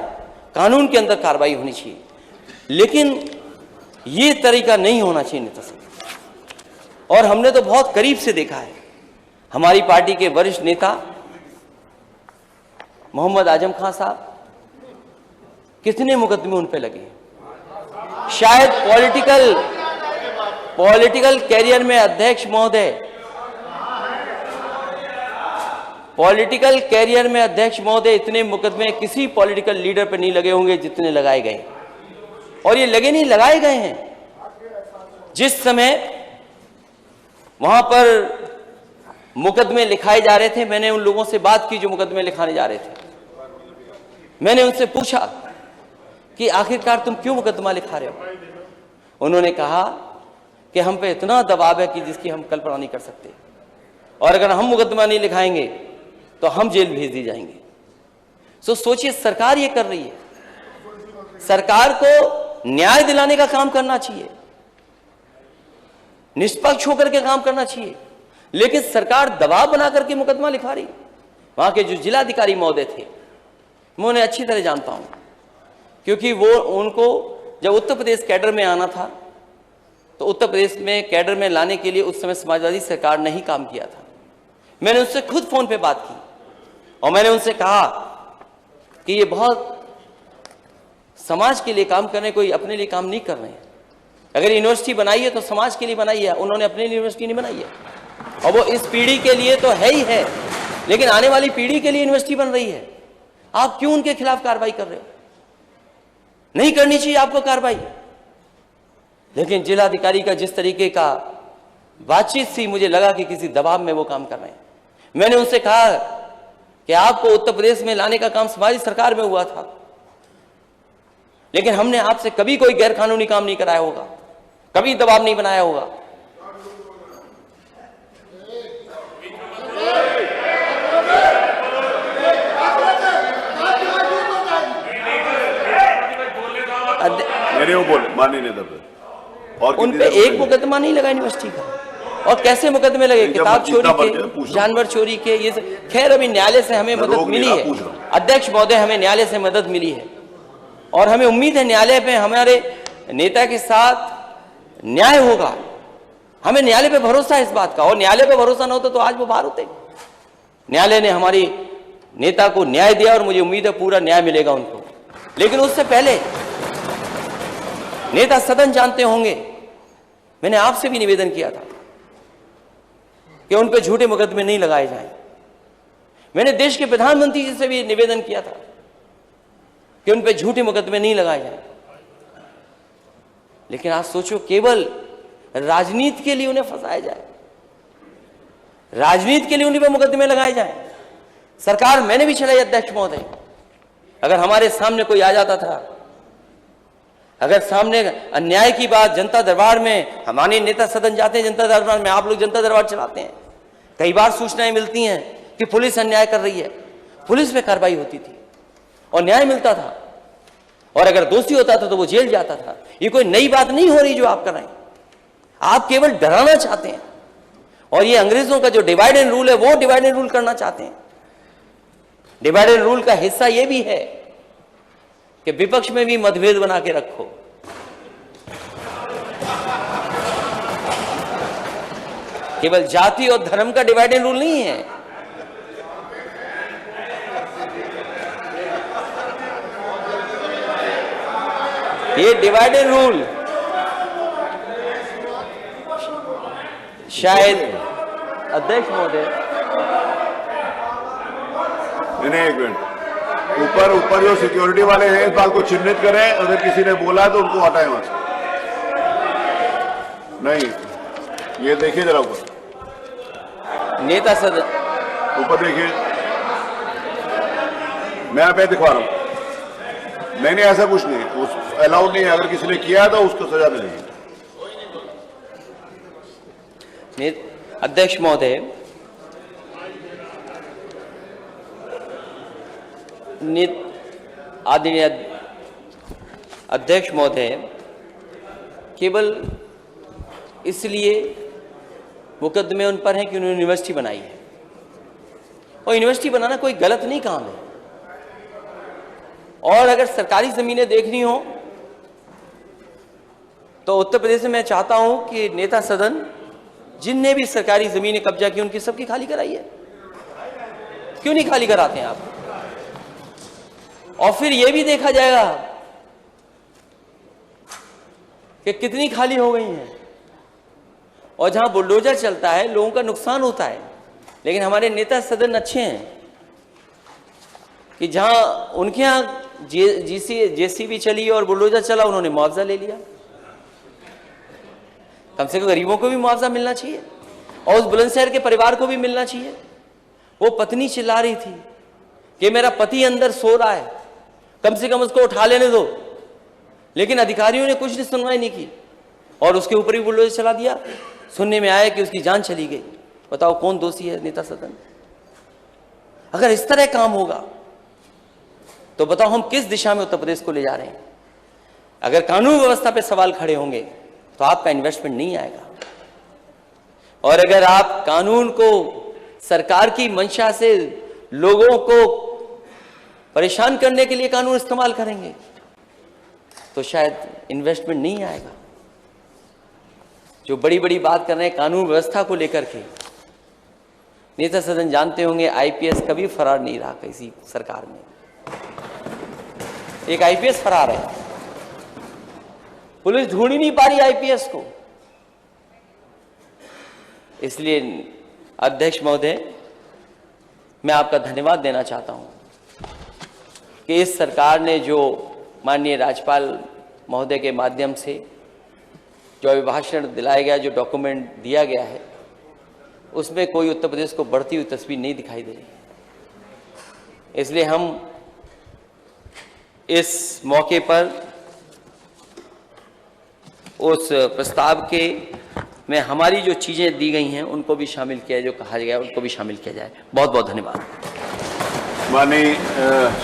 कानून के अंदर कार्रवाई होनी चाहिए, लेकिन ये तरीका नहीं होना चाहिए नेता सदन। और हमने तो बहुत करीब से देखा है, हमारी पार्टी के वरिष्ठ नेता मोहम्मद आजम खान साहब, कितने मुकदमे उन पे लगे। शायद पॉलिटिकल कैरियर में अध्यक्ष महोदय, पॉलिटिकल कैरियर में अध्यक्ष महोदय इतने मुकदमे किसी पॉलिटिकल लीडर पे नहीं लगे होंगे जितने लगाए गए। और ये लगे नहीं, लगाए गए हैं। जिस समय वहां पर मुकदमे लिखाए जा रहे थे, मैंने उन लोगों से बात की जो मुकदमे लिखाने जा रहे थे। मैंने उनसे पूछा कि आखिरकार तुम क्यों मुकदमा लिखा रहे हो। उन्होंने कहा कि हम पे इतना दबाव है कि जिसकी हम कल्पना नहीं कर सकते, और अगर हम मुकदमा नहीं लिखाएंगे तो हम जेल भेज दी जाएंगे। सो सोचिए, सरकार ये कर रही है। सरकार को न्याय दिलाने का काम करना चाहिए, निष्पक्ष होकर के काम करना चाहिए, लेकिन सरकार दबाव बना करके मुकदमा लिखा रही। वहां के जो जिलाधिकारी महोदय थे, मैं उन्हें अच्छी तरह जानता हूं, क्योंकि वो उनको जब उत्तर प्रदेश कैडर में आना था, तो उत्तर प्रदेश में कैडर में लाने के लिए उस समय समाजवादी सरकार ने ही काम किया था। मैंने उनसे खुद फोन पे बात की और मैंने उनसे कहा कि ये बहुत समाज के लिए काम कर रहे हैं, कोई अपने लिए काम नहीं कर रहे हैं। अगर यूनिवर्सिटी बनाई है तो समाज के लिए बनाई है, उन्होंने अपने लिए यूनिवर्सिटी नहीं बनाई है। और वो इस पीढ़ी के लिए तो है ही है, लेकिन आने वाली पीढ़ी के लिए यूनिवर्सिटी बन रही है। आप क्यों उनके खिलाफ कार्रवाई कर रहे हो? नहीं करनी चाहिए आपको कार्रवाई। लेकिन जिलाधिकारी का जिस तरीके का बातचीत थी, मुझे लगा कि किसी दबाव में वो काम कर रहे हैं। मैंने उनसे कहा कि आपको उत्तर प्रदेश में लाने का काम समाजी सरकार में हुआ था, लेकिन हमने आपसे कभी कोई गैर कानूनी काम नहीं कराया होगा, कभी दबाव नहीं बनाया होगा। मेरे वो बोले माननीय नेता और उन पे एक मुकदमा नहीं लगा यूनिवर्सिटी का, और कैसे मुकदमे लगे? किताब चोरी के, जानवर चोरी के, ये खैर अभी न्यायालय से हमें मदद मिली है। अध्यक्ष महोदय, हमें न्यायालय से मदद मिली है और हमें उम्मीद है न्यायालय पे हमारे नेता के साथ न्याय होगा। हमें न्यायालय पे भरोसा है इस बात का, और न्यायालय पे भरोसा न होता तो आज वो बाहर होते। न्यायालय ने हमारी नेता को न्याय दिया और मुझे उम्मीद है पूरा न्याय मिलेगा उनको। लेकिन उससे पहले नेता सदन जानते होंगे, मैंने आपसे भी निवेदन किया था कि उन पे झूठे मुकदमे नहीं लगाए जाएं। मैंने देश के प्रधानमंत्री जी से भी निवेदन किया था कि उन पे झूठे मुकदमे नहीं लगाए जाए। लेकिन आज सोचो, केवल राजनीति के लिए उन्हें फंसाया जाए, राजनीति के लिए उन्हीं पे मुकदमे लगाए जाए। सरकार मैंने भी चलाई अध्यक्ष महोदय। अगर हमारे सामने कोई आ जाता था, अगर सामने अन्याय की बात जनता दरबार में, हमारे नेता सदन जाते हैं जनता दरबार में, आप लोग जनता दरबार चलाते हैं, कई बार सूचनाएं मिलती हैं कि पुलिस अन्याय कर रही है, पुलिस पे कार्रवाई होती थी और न्याय मिलता था, और अगर दोषी होता था तो वो जेल जाता था। ये कोई नई बात नहीं हो रही जो आप कर रहे हैं, आप केवल डराना चाहते हैं, और ये अंग्रेजों का जो डिवाइड एंड रूल है वो डिवाइड एंड रूल करना चाहते हैं। डिवाइड एंड रूल का हिस्सा ये भी है कि विपक्ष में भी मतभेद बना के रखो। केवल जाति और धर्म का डिवाइड एंड रूल नहीं है, ये डिवाइड एंड रूल शायद अध्यक्ष महोदय, नहीं एक मिनट, ऊपर जो सिक्योरिटी वाले हैं इस बात को चिन्हित करें, अगर किसी ने बोला तो उनको हटाएं वहां से। नहीं, ये देखिए जरा ऊपर, नेता सदन ऊपर देखिए, मैं आप दिखवा रहा हूं, मैंने ऐसा कुछ नहीं, उस अलाउड नहीं है, अगर किसी ने किया तो उसको सजा मिलेगी। अध्यक्ष महोदय, आदरणीय अध्यक्ष महोदय, केवल इसलिए मुकदमे उन पर हैं कि उन्होंने यूनिवर्सिटी बनाई है, और यूनिवर्सिटी बनाना कोई गलत नहीं काम है। और अगर सरकारी जमीनें देखनी हो तो उत्तर प्रदेश में मैं चाहता हूं कि नेता सदन जिनने भी सरकारी जमीनें कब्जा की उनकी सबकी खाली कराइए। क्यों नहीं खाली कराते हैं आप? और फिर यह भी देखा जाएगा कि कितनी खाली हो गई हैं, और जहां बुलडोजर चलता है लोगों का नुकसान होता है। लेकिन हमारे नेता सदन अच्छे हैं कि जहां उनके यहां जेसीबी चली और बुलडोजर चला, उन्होंने मुआवजा ले लिया। कम से कम गरीबों को भी मुआवजा मिलना चाहिए, और उस बुलंदशहर के परिवार को भी मिलना चाहिए। वो पत्नी चिल्ला रही थी कि मेरा पति अंदर सो रहा है, कम से कम उसको उठा लेने दो, लेकिन अधिकारियों ने कुछ सुनवाई नहीं की और उसके ऊपर ही बुलडोजर चला दिया। सुनने में आया कि उसकी जान चली गई। बताओ कौन दोषी है? नेता सदन। अगर इस तरह काम होगा तो बताओ हम किस दिशा में उत्तर प्रदेश को ले जा रहे हैं? अगर कानून व्यवस्था पे सवाल खड़े होंगे तो आपका इन्वेस्टमेंट नहीं आएगा, और अगर आप कानून को सरकार की मंशा से लोगों को परेशान करने के लिए कानून इस्तेमाल करेंगे तो शायद इन्वेस्टमेंट नहीं आएगा। जो बड़ी बड़ी बात कर रहे हैं कानून व्यवस्था को लेकर के, नेता सदन जानते होंगे आईपीएस कभी फरार नहीं रहा किसी सरकार में। एक आईपीएस फरार है, पुलिस ढूंढ ही नहीं पा रही आईपीएस को। इसलिए अध्यक्ष महोदय, मैं आपका धन्यवाद देना चाहता हूं कि इस सरकार ने जो माननीय राज्यपाल महोदय के माध्यम से जो अभिभाषण दिलाया गया, जो डॉक्यूमेंट दिया गया है, उसमें कोई उत्तर प्रदेश को बढ़ती हुई तस्वीर नहीं दिखाई दे रही। इसलिए हम इस मौके पर उस प्रस्ताव के में हमारी जो चीज़ें दी गई हैं उनको भी शामिल किया, जो कहा गया उनको भी शामिल किया जाए। बहुत बहुत धन्यवाद। माननीय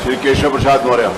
श्री केशव प्रसाद मौर्य।